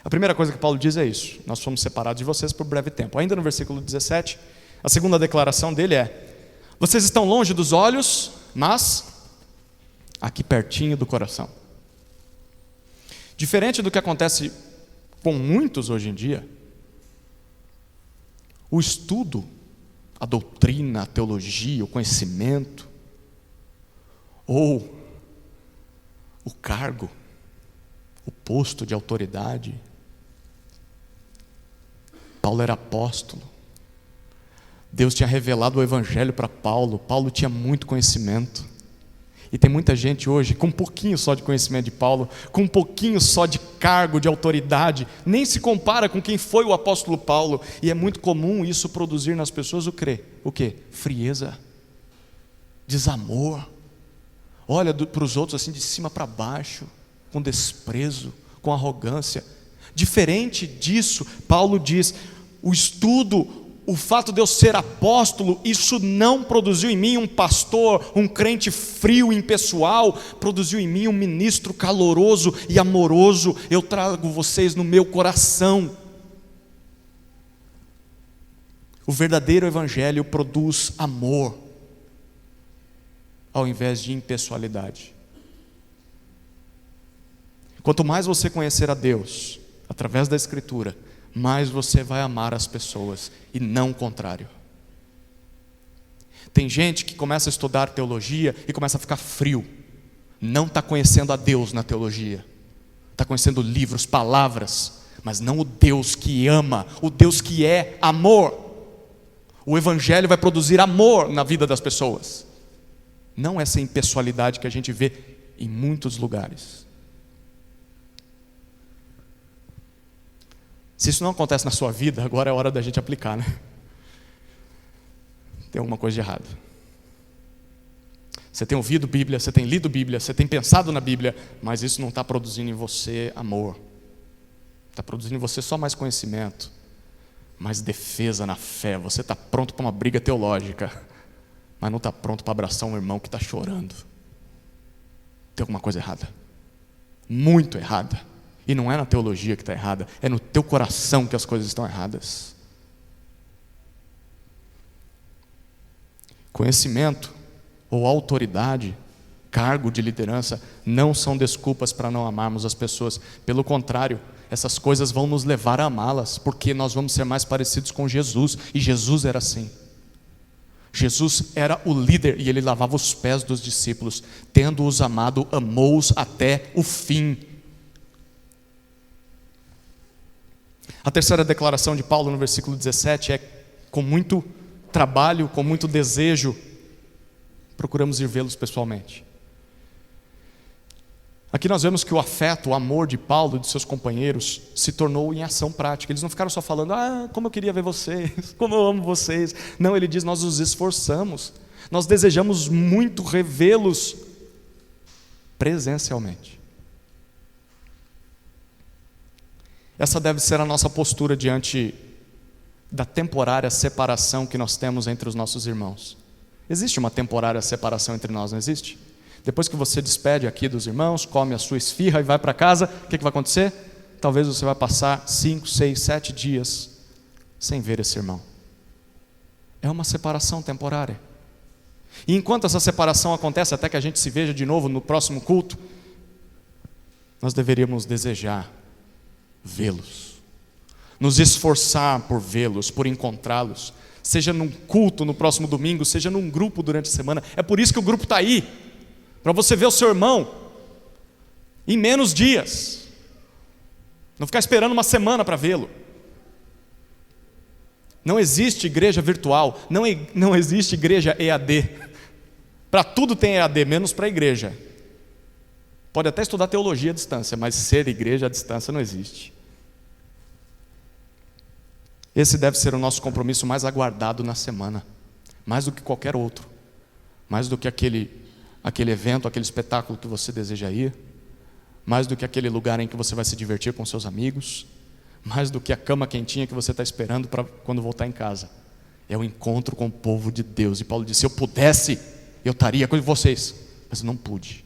S1: A primeira coisa que Paulo diz é isso: nós fomos separados de vocês por breve tempo. Ainda no versículo 17, a segunda declaração dele é: vocês estão longe dos olhos, mas aqui pertinho do coração. Diferente do que acontece com muitos hoje em dia, o estudo, a doutrina, a teologia, o conhecimento, ou o cargo, o posto de autoridade. Paulo era apóstolo. Deus tinha revelado o evangelho para Paulo. Paulo tinha muito conhecimento. E tem muita gente hoje com um pouquinho só de conhecimento de Paulo, com um pouquinho só de cargo, de autoridade, nem se compara com quem foi o apóstolo Paulo. E é muito comum isso produzir nas pessoas o quê? Frieza, desamor. Olha para os outros assim de cima para baixo, com desprezo, com arrogância. Diferente disso, Paulo diz: o estudo, o fato de eu ser apóstolo, isso não produziu em mim um pastor, um crente frio, impessoal. Produziu em mim um ministro caloroso e amoroso. Eu trago vocês no meu coração. O verdadeiro evangelho produz amor, ao invés de impessoalidade. Quanto mais você conhecer a Deus, através da Escritura, mais você vai amar as pessoas, e não o contrário. Tem gente que começa a estudar teologia e começa a ficar frio. Não está conhecendo a Deus na teologia. Está conhecendo livros, palavras, mas não o Deus que ama, o Deus que é amor. O Evangelho vai produzir amor na vida das pessoas. Não essa impessoalidade que a gente vê em muitos lugares. Se isso não acontece na sua vida, agora é hora da gente aplicar, né? Tem alguma coisa de errado. Você tem ouvido Bíblia, você tem lido Bíblia, você tem pensado na Bíblia, mas isso não está produzindo em você amor. Está produzindo em você só mais conhecimento, mais defesa na fé. Você está pronto para uma briga teológica, mas não está pronto para abraçar um irmão que está chorando. Tem alguma coisa errada. Muito errada. E não é na teologia que está errada, é no teu coração que as coisas estão erradas. Conhecimento ou autoridade, cargo de liderança, não são desculpas para não amarmos as pessoas. Pelo contrário, essas coisas vão nos levar a amá-las, porque nós vamos ser mais parecidos com Jesus, e Jesus era assim. Jesus era o líder e ele lavava os pés dos discípulos. Tendo-os amado, amou-os até o fim. A terceira declaração de Paulo no versículo 17 é: com muito trabalho, com muito desejo, procuramos ir vê-los pessoalmente. Aqui nós vemos que o afeto, o amor de Paulo e de seus companheiros se tornou em ação prática. Eles não ficaram só falando: como eu queria ver vocês, como eu amo vocês. Não, ele diz: nós nos esforçamos, nós desejamos muito revê-los presencialmente. Essa deve ser a nossa postura diante da temporária separação que nós temos entre os nossos irmãos. Existe uma temporária separação entre nós, não existe? Depois que você despede aqui dos irmãos, come a sua esfirra e vai para casa, o que vai acontecer? Talvez você vai passar 5, 6, 7 dias sem ver esse irmão. é uma separação temporária. E enquanto essa separação acontece, até que a gente se veja de novo no próximo culto, nós deveríamos desejar vê-los, nos esforçar por vê-los, por encontrá-los, seja num culto no próximo domingo, seja num grupo durante a semana. É por isso que o grupo está aí, para você ver o seu irmão em menos dias, não ficar esperando uma semana para vê-lo. Não existe igreja virtual, não existe igreja EAD. Para tudo tem EAD, menos para a igreja. Pode até estudar teologia à distância, mas ser igreja à distância não existe. Esse deve ser o nosso compromisso mais aguardado na semana, mais do que qualquer outro, mais do que aquele evento, aquele espetáculo que você deseja ir, mais do que aquele lugar em que você vai se divertir com seus amigos, mais do que a cama quentinha que você está esperando para quando voltar em casa. É o encontro com o povo de Deus. E Paulo disse: se eu pudesse, eu estaria com vocês, mas eu não pude.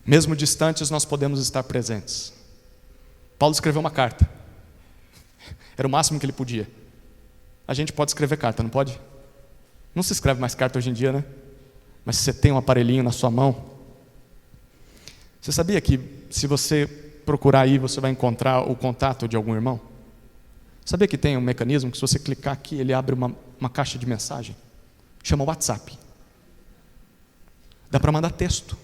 S1: Mesmo distantes, nós podemos estar presentes. Paulo escreveu uma carta, era o máximo que ele podia. A gente pode escrever carta, não pode? Não se escreve mais carta hoje em dia, né? Mas se você tem um aparelhinho na sua mão, você sabia que se você procurar aí, você vai encontrar o contato de algum irmão? Sabia que tem um mecanismo que se você clicar aqui, ele abre uma caixa de mensagem? Chama WhatsApp. Dá para mandar texto,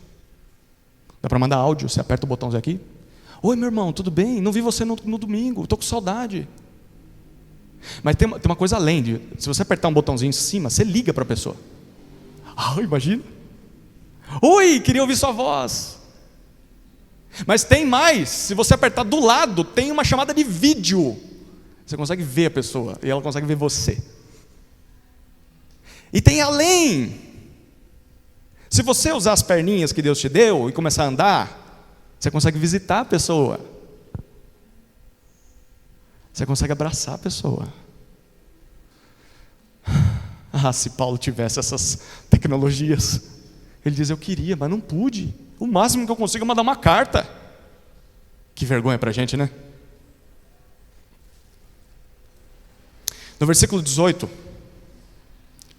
S1: dá para mandar áudio. Você aperta o botãozinho aqui: oi meu irmão, tudo bem? Não vi você no domingo, estou com saudade. Mas tem uma coisa além de, se você apertar um botãozinho em cima, você liga para a pessoa. Imagina. Oi, queria ouvir sua voz. Mas tem mais, se você apertar do lado, tem uma chamada de vídeo. Você consegue ver a pessoa e ela consegue ver você. E tem além. Se você usar as perninhas que Deus te deu e começar a andar, você consegue visitar a pessoa. Você consegue abraçar a pessoa. Se Paulo tivesse essas tecnologias, ele diz: eu queria, mas não pude. O máximo que eu consigo é mandar uma carta. Que vergonha para a gente, né? No versículo 18,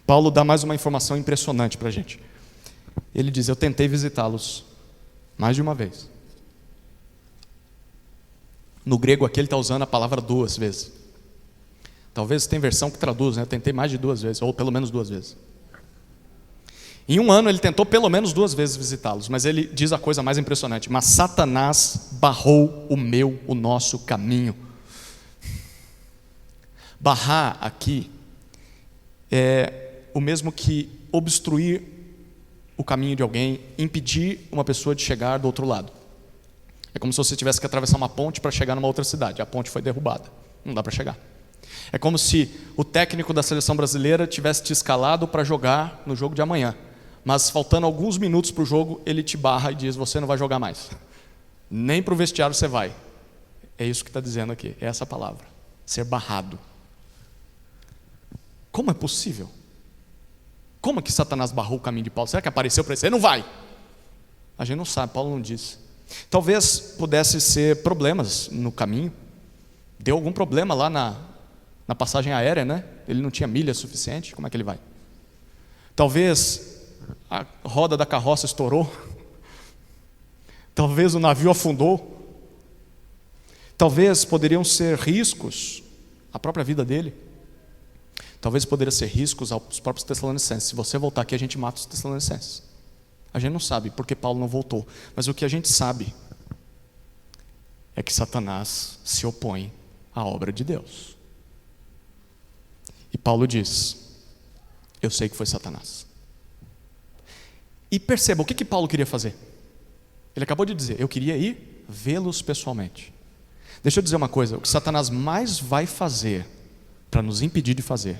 S1: Paulo dá mais uma informação impressionante para a gente. Ele diz: eu tentei visitá-los mais de uma vez. No grego aqui ele está usando a palavra 2 vezes. Talvez tem versão que traduz, né? Eu tentei mais de 2 vezes, ou pelo menos 2 vezes. Em um ano ele tentou pelo menos 2 vezes visitá-los, mas ele diz a coisa mais impressionante: mas Satanás barrou o nosso caminho. Barrar aqui é o mesmo que obstruir o caminho de alguém, impedir uma pessoa de chegar do outro lado. É como se você tivesse que atravessar uma ponte para chegar numa outra cidade. A ponte foi derrubada, não dá para chegar. É como se o técnico da seleção brasileira tivesse te escalado para jogar no jogo de amanhã, mas faltando alguns minutos para o jogo, ele te barra e diz: você não vai jogar mais, nem para o vestiário você vai. É isso que está dizendo aqui, é essa palavra, ser barrado. Como é possível? Como é que Satanás barrou o caminho de Paulo? Será que apareceu para ele? Você não vai. A gente não sabe, Paulo não disse. Talvez pudesse ser problemas no caminho. Deu algum problema lá na passagem aérea, né? Ele não tinha milha suficiente, como é que ele vai? Talvez a roda da carroça estourou. Talvez o navio afundou. Talvez poderiam ser riscos à própria vida dele. Talvez poderia ser riscos aos próprios Tessalonicenses. Se você voltar aqui, a gente mata os Tessalonicenses. A gente não sabe porque Paulo não voltou, mas o que a gente sabe é que Satanás se opõe à obra de Deus. E Paulo diz: eu sei que foi Satanás. E perceba, o que Paulo queria fazer? Ele acabou de dizer: eu queria ir vê-los pessoalmente. Deixa eu dizer uma coisa: o que Satanás mais vai fazer para nos impedir de fazer,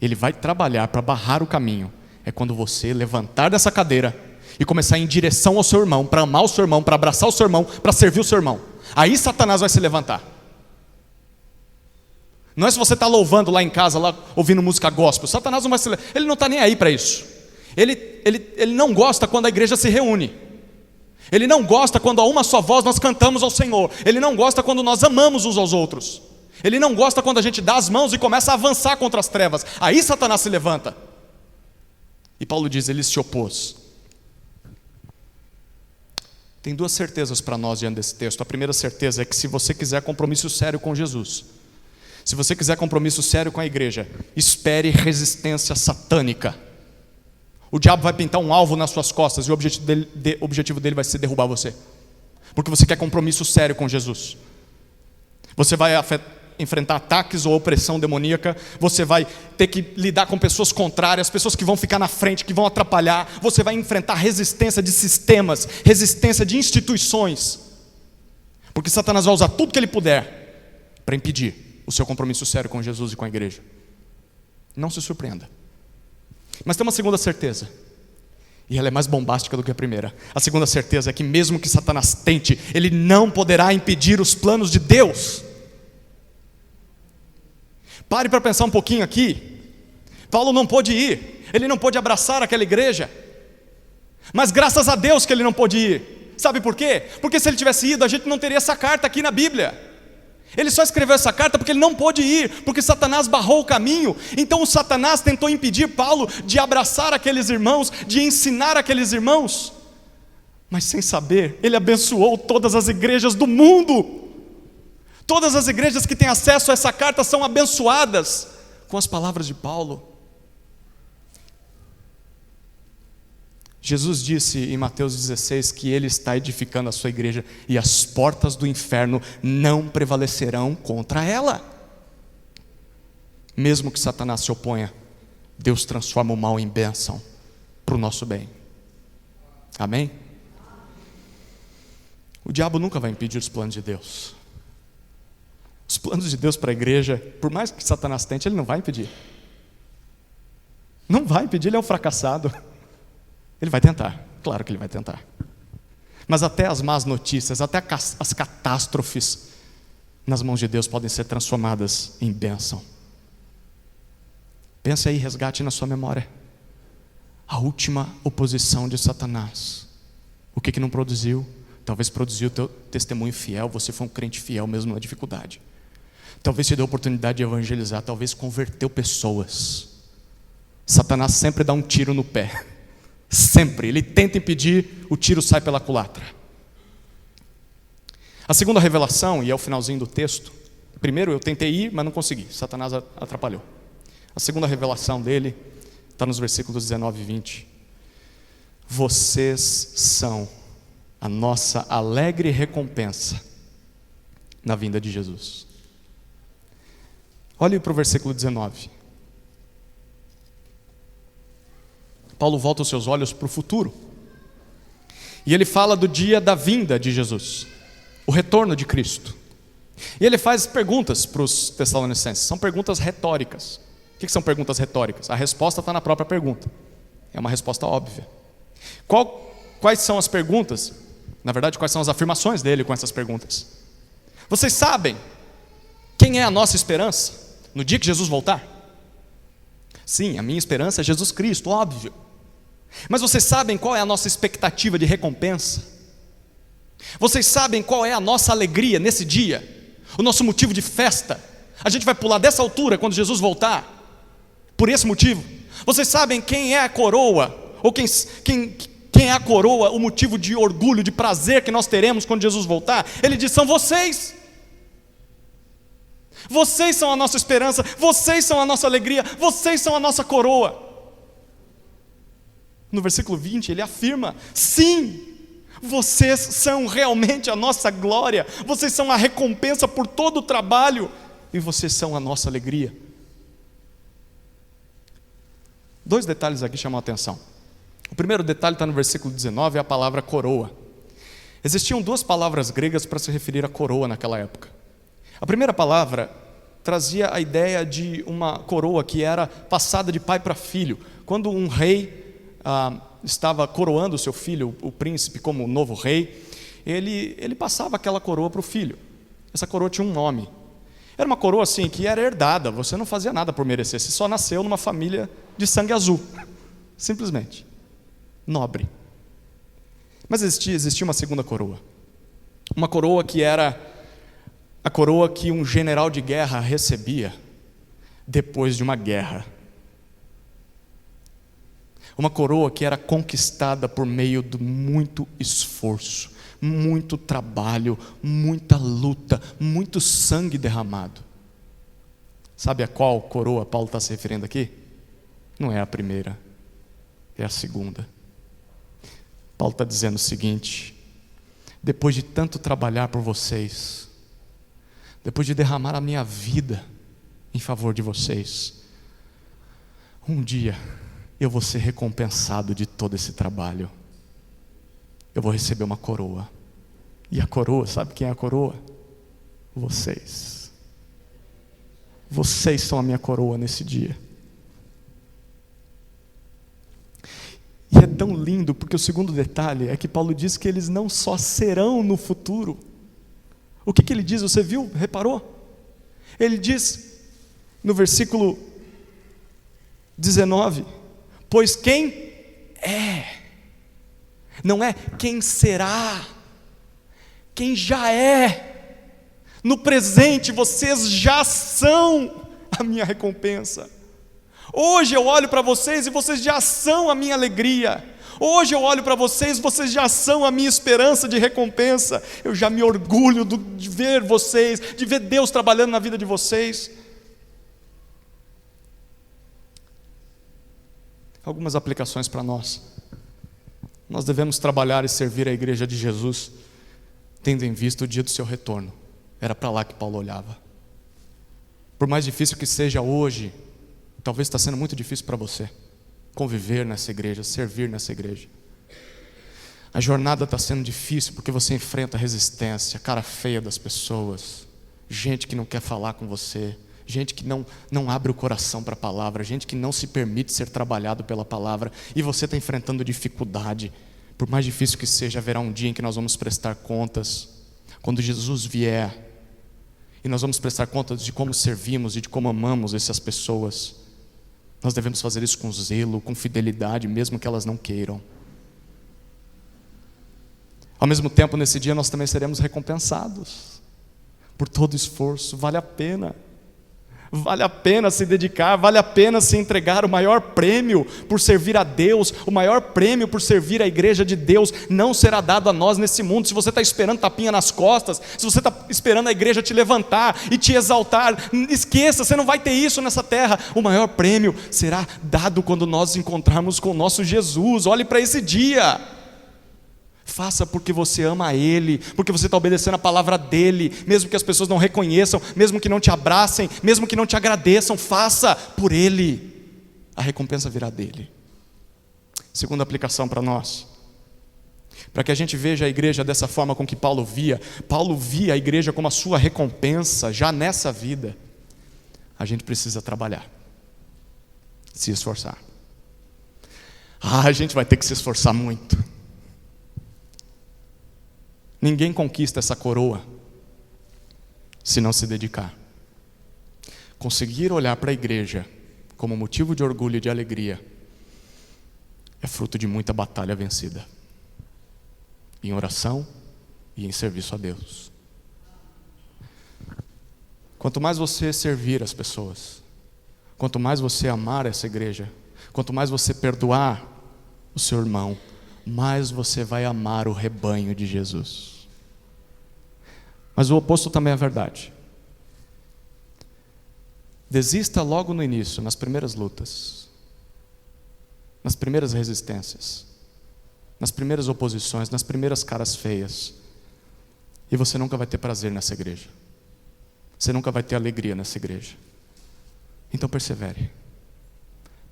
S1: ele vai trabalhar para barrar o caminho, é quando você levantar dessa cadeira e começar a ir em direção ao seu irmão, para amar o seu irmão, para abraçar o seu irmão, para servir o seu irmão. Aí Satanás vai se levantar. Não é se você está louvando lá em casa, lá ouvindo música gospel. Satanás não vai se levantar. Ele não está nem aí para isso. Ele não gosta quando a igreja se reúne. Ele não gosta quando a uma só voz nós cantamos ao Senhor. Ele não gosta quando nós amamos uns aos outros. Ele não gosta quando a gente dá as mãos e começa a avançar contra as trevas. Aí Satanás se levanta. E Paulo diz, ele se opôs. Tem duas certezas para nós diante desse texto. A primeira certeza é que se você quiser compromisso sério com Jesus, se você quiser compromisso sério com a igreja, espere resistência satânica. O diabo vai pintar um alvo nas suas costas e o objetivo dele vai ser derrubar você. Porque você quer compromisso sério com Jesus. Você vai enfrentar ataques ou opressão demoníaca, você vai ter que lidar com pessoas contrárias, pessoas que vão ficar na frente, que vão atrapalhar, você vai enfrentar resistência de sistemas, resistência de instituições, porque Satanás vai usar tudo que ele puder para impedir o seu compromisso sério com Jesus e com a igreja. Não se surpreenda. Mas tem uma segunda certeza, e ela é mais bombástica do que a primeira. A segunda certeza é que mesmo que Satanás tente, ele não poderá impedir os planos de Deus. Pare para pensar um pouquinho aqui. Paulo não pôde ir, ele não pôde abraçar aquela igreja, mas graças a Deus que ele não pôde ir. Sabe por quê? Porque se ele tivesse ido, a gente não teria essa carta aqui na Bíblia. Ele só escreveu essa carta porque ele não pôde ir, porque Satanás barrou o caminho. Então o Satanás tentou impedir Paulo de abraçar aqueles irmãos, de ensinar aqueles irmãos, mas sem saber, ele abençoou todas as igrejas do mundo. Todas as igrejas que têm acesso a essa carta são abençoadas com as palavras de Paulo. Jesus disse em Mateus 16 que ele está edificando a sua igreja e as portas do inferno não prevalecerão contra ela. Mesmo que Satanás se oponha, Deus transforma o mal em bênção para o nosso bem. Amém? O diabo nunca vai impedir os planos de Deus. Os planos de Deus para a igreja, por mais que Satanás tente, ele não vai impedir. Não vai impedir, ele é um fracassado. Ele vai tentar, claro que ele vai tentar. Mas até as más notícias, até as catástrofes nas mãos de Deus podem ser transformadas em bênção. Pense aí, resgate na sua memória a última oposição de Satanás. O que não produziu? Talvez produziu o teu testemunho fiel. Você foi um crente fiel mesmo na dificuldade. Talvez te deu a oportunidade de evangelizar. Talvez converteu pessoas. Satanás sempre dá um tiro no pé. Sempre, ele tenta impedir, o tiro sai pela culatra. A segunda revelação, e é o finalzinho do texto. Primeiro eu tentei ir, mas não consegui, Satanás atrapalhou. A segunda revelação dele está nos versículos 19 e 20. Vocês são a nossa alegre recompensa na vinda de Jesus. Olhe para o versículo 19. Paulo volta os seus olhos para o futuro. E ele fala do dia da vinda de Jesus, o retorno de Cristo. E ele faz perguntas para os tessalonicenses. São perguntas retóricas. O que são perguntas retóricas? A resposta está na própria pergunta. É uma resposta óbvia. Quais são as perguntas? Na verdade, quais são as afirmações dele com essas perguntas? Vocês sabem quem é a nossa esperança no dia que Jesus voltar? Sim, a minha esperança é Jesus Cristo, óbvio. Mas vocês sabem qual é a nossa expectativa de recompensa? Vocês sabem qual é a nossa alegria nesse dia? O nosso motivo de festa? A gente vai pular dessa altura quando Jesus voltar? Por esse motivo? Vocês sabem quem é a coroa? Ou quem é a coroa, o motivo de orgulho, de prazer que nós teremos quando Jesus voltar? Ele diz, são vocês. Vocês são a nossa esperança, vocês são a nossa alegria, vocês são a nossa coroa. No versículo 20 ele afirma, sim, vocês são realmente a nossa glória, vocês são a recompensa por todo o trabalho, e vocês são a nossa alegria. Dois detalhes aqui chamam a atenção. O primeiro detalhe está no versículo 19, é a palavra coroa. Existiam duas palavras gregas para se referir a coroa naquela época. A primeira palavra trazia a ideia de uma coroa que era passada de pai para filho. Quando um rei estava coroando o seu filho, o príncipe, como novo rei, ele passava aquela coroa para o filho. Essa coroa tinha um nome. Era uma coroa assim que era herdada, você não fazia nada por merecer, você só nasceu numa família de sangue azul, simplesmente, nobre. Mas existia uma segunda coroa. Uma coroa que era a coroa que um general de guerra recebia depois de uma guerra. Uma coroa que era conquistada por meio de muito esforço, muito trabalho, muita luta, muito sangue derramado. Sabe a qual coroa Paulo está se referindo aqui? Não é a primeira, é a segunda. Paulo está dizendo o seguinte: depois de tanto trabalhar por vocês, depois de derramar a minha vida em favor de vocês, um dia eu vou ser recompensado de todo esse trabalho. Eu vou receber uma coroa. E a coroa, sabe quem é a coroa? Vocês. Vocês são a minha coroa nesse dia. E é tão lindo, porque o segundo detalhe é que Paulo diz que eles não só serão no futuro. O que ele diz? Você viu? Reparou? Ele diz no versículo 19: pois quem é, não é quem será, quem já é. No presente vocês já são a minha recompensa. Hoje eu olho para vocês e vocês já são a minha alegria. Hoje eu olho para vocês, vocês já são a minha esperança de recompensa. Eu já me orgulho de ver vocês, de ver Deus trabalhando na vida de vocês. Algumas aplicações para nós. Nós devemos trabalhar e servir a igreja de Jesus, tendo em vista o dia do seu retorno. Era para lá que Paulo olhava. Por mais difícil que seja hoje, talvez está sendo muito difícil para você conviver nessa igreja, servir nessa igreja. A jornada está sendo difícil porque você enfrenta resistência, cara feia das pessoas, gente que não quer falar com você, gente que não abre o coração para a palavra, gente que não se permite ser trabalhado pela palavra, e você está enfrentando dificuldade. Por mais difícil que seja, haverá um dia em que nós vamos prestar contas, quando Jesus vier, e nós vamos prestar contas de como servimos e de como amamos essas pessoas. Nós devemos fazer isso com zelo, com fidelidade, mesmo que elas não queiram. Ao mesmo tempo, nesse dia nós também seremos recompensados por todo esforço. Vale a pena. Vale a pena se dedicar, vale a pena se entregar. O maior prêmio por servir a Deus, o maior prêmio por servir a igreja de Deus não será dado a nós nesse mundo. Se você está esperando tapinha nas costas, se você está esperando a igreja te levantar e te exaltar, esqueça, você não vai ter isso nessa terra. O maior prêmio será dado quando nós nos encontrarmos com o nosso Jesus. Olhe para esse dia. Faça porque você ama a Ele, porque você está obedecendo a palavra dEle, mesmo que as pessoas não reconheçam, mesmo que não te abracem, mesmo que não te agradeçam, faça por Ele, a recompensa virá dEle. Segunda aplicação para nós, para que a gente veja a igreja dessa forma com que Paulo via a igreja como a sua recompensa, já nessa vida, a gente precisa trabalhar, se esforçar. A gente vai ter que se esforçar muito. Ninguém conquista essa coroa se não se dedicar. Conseguir olhar para a igreja como motivo de orgulho e de alegria é fruto de muita batalha vencida, em oração e em serviço a Deus. Quanto mais você servir as pessoas, quanto mais você amar essa igreja, quanto mais você perdoar o seu irmão, mais você vai amar o rebanho de Jesus. Mas o oposto também é verdade. Desista logo no início, nas primeiras lutas, nas primeiras resistências, nas primeiras oposições, nas primeiras caras feias, e você nunca vai ter prazer nessa igreja. Você nunca vai ter alegria nessa igreja. Então persevere.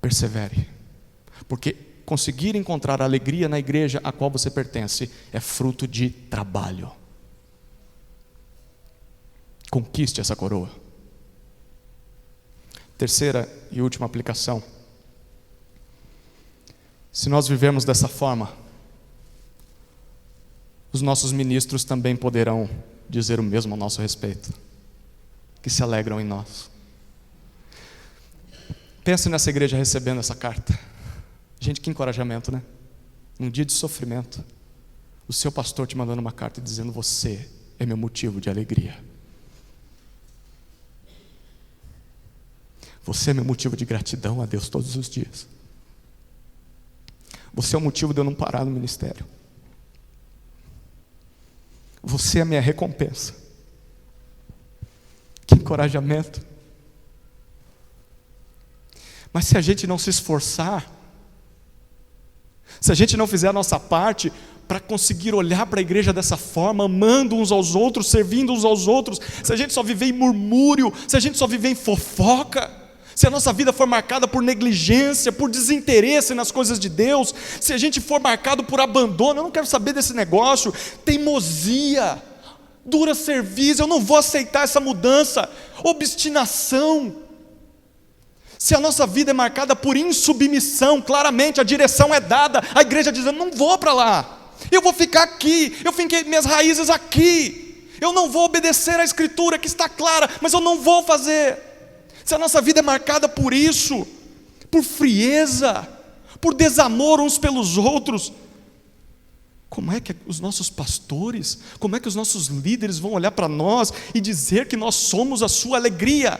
S1: Persevere. Porque conseguir encontrar alegria na igreja a qual você pertence é fruto de trabalho. Conquiste essa coroa. Terceira e última aplicação. Se nós vivermos dessa forma, os nossos ministros também poderão dizer o mesmo a nosso respeito, que se alegram em nós. Pense nessa igreja recebendo essa carta. Gente, que encorajamento, né? Num dia de sofrimento, o seu pastor te mandando uma carta dizendo: você é meu motivo de alegria. Você é meu motivo de gratidão a Deus todos os dias. Você é o motivo de eu não parar no ministério. Você é a minha recompensa. Que encorajamento. Mas se a gente não se esforçar, se a gente não fizer a nossa parte para conseguir olhar para a igreja dessa forma, amando uns aos outros, servindo uns aos outros, se a gente só viver em murmúrio, se a gente só viver em fofoca, se a nossa vida for marcada por negligência, por desinteresse nas coisas de Deus, se a gente for marcado por abandono, eu não quero saber desse negócio, teimosia, dura serviço, eu não vou aceitar essa mudança, obstinação. Se a nossa vida é marcada por insubmissão, claramente a direção é dada, a igreja diz, eu não vou para lá, eu vou ficar aqui, eu finquei minhas raízes aqui, eu não vou obedecer à escritura que está clara, mas eu não vou fazer. Se a nossa vida é marcada por isso, por frieza, por desamor uns pelos outros, como é que os nossos pastores, como é que os nossos líderes vão olhar para nós e dizer que nós somos a sua alegria?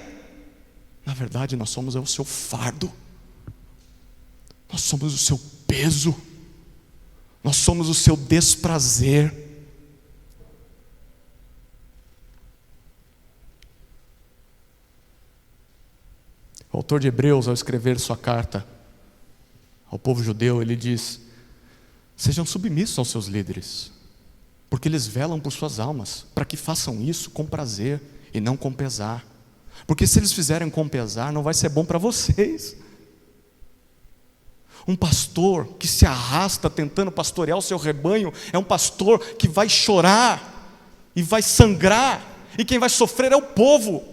S1: Na verdade, nós somos o seu fardo, nós somos o seu peso, nós somos o seu desprazer. O autor de Hebreus, ao escrever sua carta ao povo judeu, ele diz: sejam submissos aos seus líderes, porque eles velam por suas almas, para que façam isso com prazer e não com pesar. Porque se eles fizerem com pesar, não vai ser bom para vocês. Um pastor que se arrasta tentando pastorear o seu rebanho é um pastor que vai chorar e vai sangrar, e quem vai sofrer é o povo.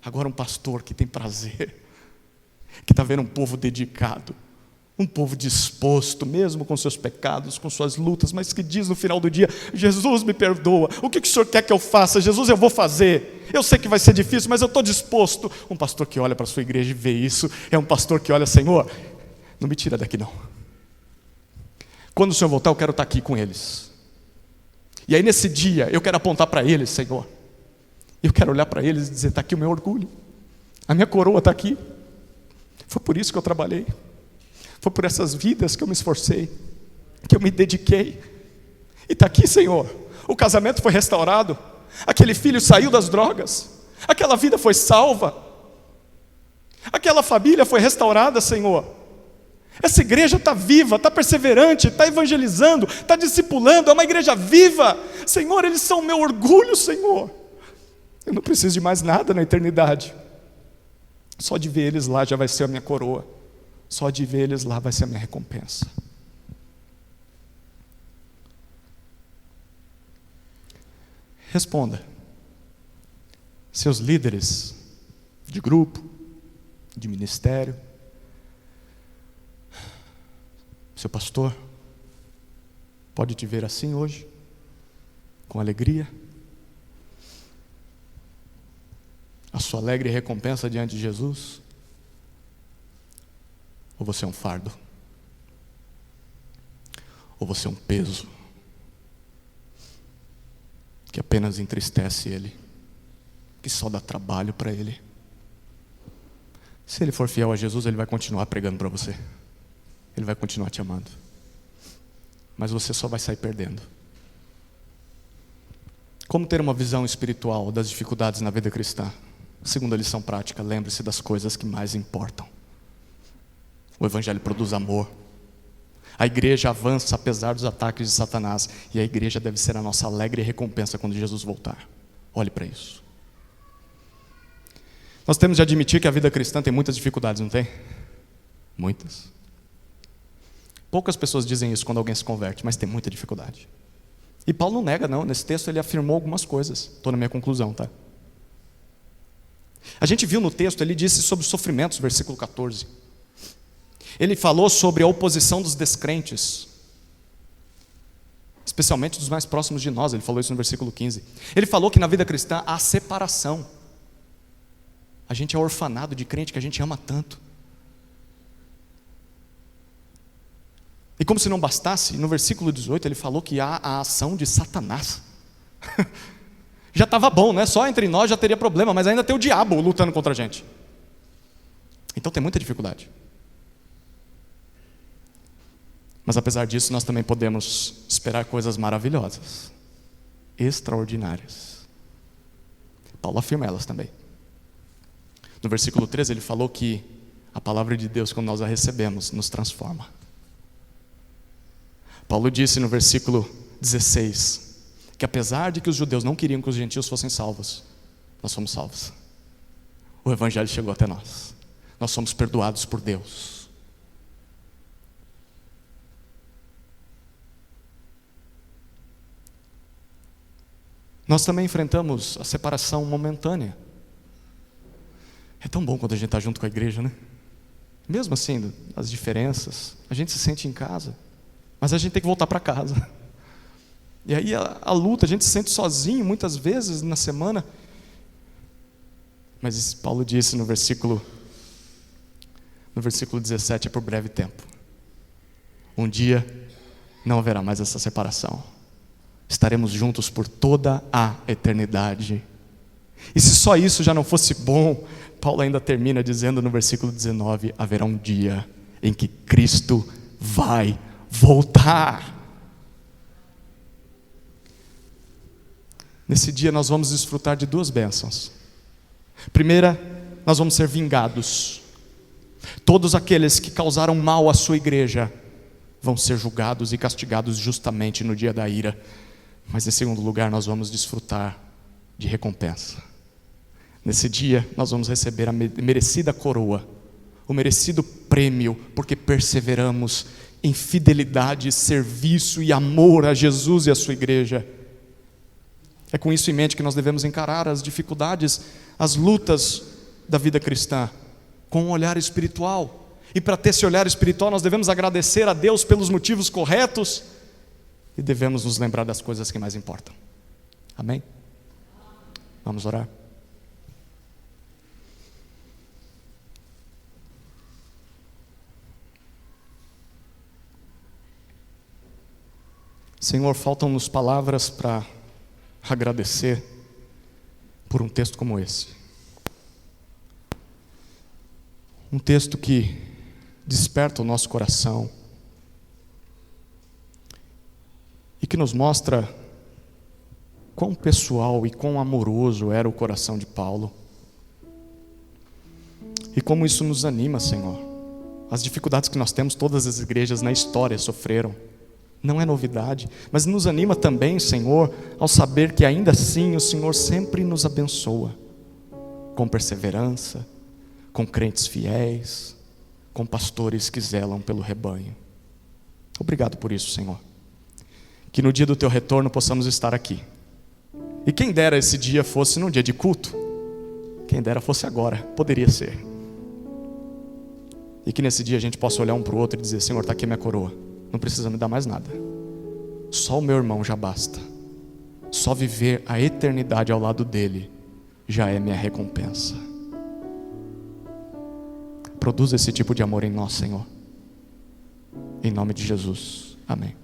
S1: Agora um pastor que tem prazer, que está vendo um povo dedicado, um povo disposto, mesmo com seus pecados, com suas lutas, mas que diz no final do dia: Jesus, me perdoa, o que o Senhor quer que eu faça? Jesus, eu vou fazer, eu sei que vai ser difícil, mas eu estou disposto. Um pastor que olha para a sua igreja e vê isso, é um pastor que olha: Senhor, não me tira daqui não, quando o Senhor voltar eu quero estar aqui com eles, e aí nesse dia eu quero apontar para eles: Senhor, eu quero olhar para eles e dizer: está aqui o meu orgulho, a minha coroa está aqui, foi por isso que eu trabalhei, foi por essas vidas que eu me esforcei, que eu me dediquei, e está aqui, Senhor, o casamento foi restaurado, aquele filho saiu das drogas, aquela vida foi salva, aquela família foi restaurada, Senhor, essa igreja está viva, está perseverante, está evangelizando, está discipulando, é uma igreja viva, Senhor, eles são o meu orgulho, Senhor, eu não preciso de mais nada na eternidade, só de ver eles lá já vai ser a minha coroa, só de ver eles lá vai ser a minha recompensa. Responda: seus líderes de grupo, de ministério, seu pastor, pode te ver assim hoje, com alegria? A sua alegre recompensa diante de Jesus? Ou você é um fardo? Ou você é um peso que apenas entristece Ele, que só dá trabalho para Ele? Se ele for fiel a Jesus, ele vai continuar pregando para você, ele vai continuar te amando, mas você só vai sair perdendo. Como ter uma visão espiritual das dificuldades na vida cristã? Segunda lição prática: lembre-se das coisas que mais importam. O Evangelho produz amor, a igreja avança apesar dos ataques de Satanás, e a igreja deve ser a nossa alegre recompensa quando Jesus voltar. Olhe para isso. Nós temos de admitir que a vida cristã tem muitas dificuldades, não tem? Muitas. Poucas pessoas dizem isso quando alguém se converte, mas tem muita dificuldade. E Paulo não nega não, nesse texto ele afirmou algumas coisas. Estou na minha conclusão, tá? A gente viu no texto, ele disse sobre os sofrimentos, versículo 14. Ele falou sobre a oposição dos descrentes, especialmente dos mais próximos de nós. Ele falou isso no versículo 15. Ele falou que na vida cristã há separação. A gente é orfanado de crente que a gente ama tanto. E como se não bastasse, no versículo 18 ele falou que há a ação de Satanás. Já estava bom, né? Só entre nós já teria problema, mas ainda tem o diabo lutando contra a gente. Então tem muita dificuldade. Mas apesar disso, nós também podemos esperar coisas maravilhosas, extraordinárias. Paulo afirma elas também. No versículo 13 ele falou que a palavra de Deus, quando nós a recebemos, nos transforma. Paulo disse no versículo 16 que apesar de que os judeus não queriam que os gentios fossem salvos, nós fomos salvos. O evangelho chegou até nós. Nós somos perdoados por Deus. Nós também enfrentamos a separação momentânea. É tão bom quando a gente está junto com a igreja, né? Mesmo assim, as diferenças, a gente se sente em casa, mas a gente tem que voltar para casa. E aí a luta, a gente se sente sozinho muitas vezes na semana. Mas Paulo disse no versículo 17, é por breve tempo. Um dia não haverá mais essa separação. Estaremos juntos por toda a eternidade. E se só isso já não fosse bom, Paulo ainda termina dizendo no versículo 19: haverá um dia em que Cristo vai voltar. Nesse dia nós vamos desfrutar de duas bênçãos. Primeira, nós vamos ser vingados. Todos aqueles que causaram mal à sua igreja vão ser julgados e castigados justamente no dia da ira. Mas em segundo lugar, nós vamos desfrutar de recompensa. Nesse dia, nós vamos receber a merecida coroa, o merecido prêmio, porque perseveramos em fidelidade, serviço e amor a Jesus e a sua igreja. É com isso em mente que nós devemos encarar as dificuldades, as lutas da vida cristã, com um olhar espiritual. E para ter esse olhar espiritual, nós devemos agradecer a Deus pelos motivos corretos e devemos nos lembrar das coisas que mais importam. Amém? Vamos orar? Senhor, faltam-nos palavras para agradecer por um texto como esse. Um texto que desperta o nosso coração e que nos mostra quão pessoal e quão amoroso era o coração de Paulo. E como isso nos anima, Senhor. As dificuldades que nós temos, todas as igrejas na história sofreram. Não é novidade, mas nos anima também, Senhor, ao saber que ainda assim o Senhor sempre nos abençoa, com perseverança, com crentes fiéis, com pastores que zelam pelo rebanho. Obrigado por isso, Senhor. Que no dia do Teu retorno possamos estar aqui. E quem dera esse dia fosse num dia de culto, quem dera fosse agora, poderia ser. E que nesse dia a gente possa olhar um para o outro e dizer: Senhor, está aqui a minha coroa. Não precisa me dar mais nada. Só o meu irmão já basta. Só viver a eternidade ao lado dele já é minha recompensa. Produza esse tipo de amor em nós, Senhor. Em nome de Jesus. Amém.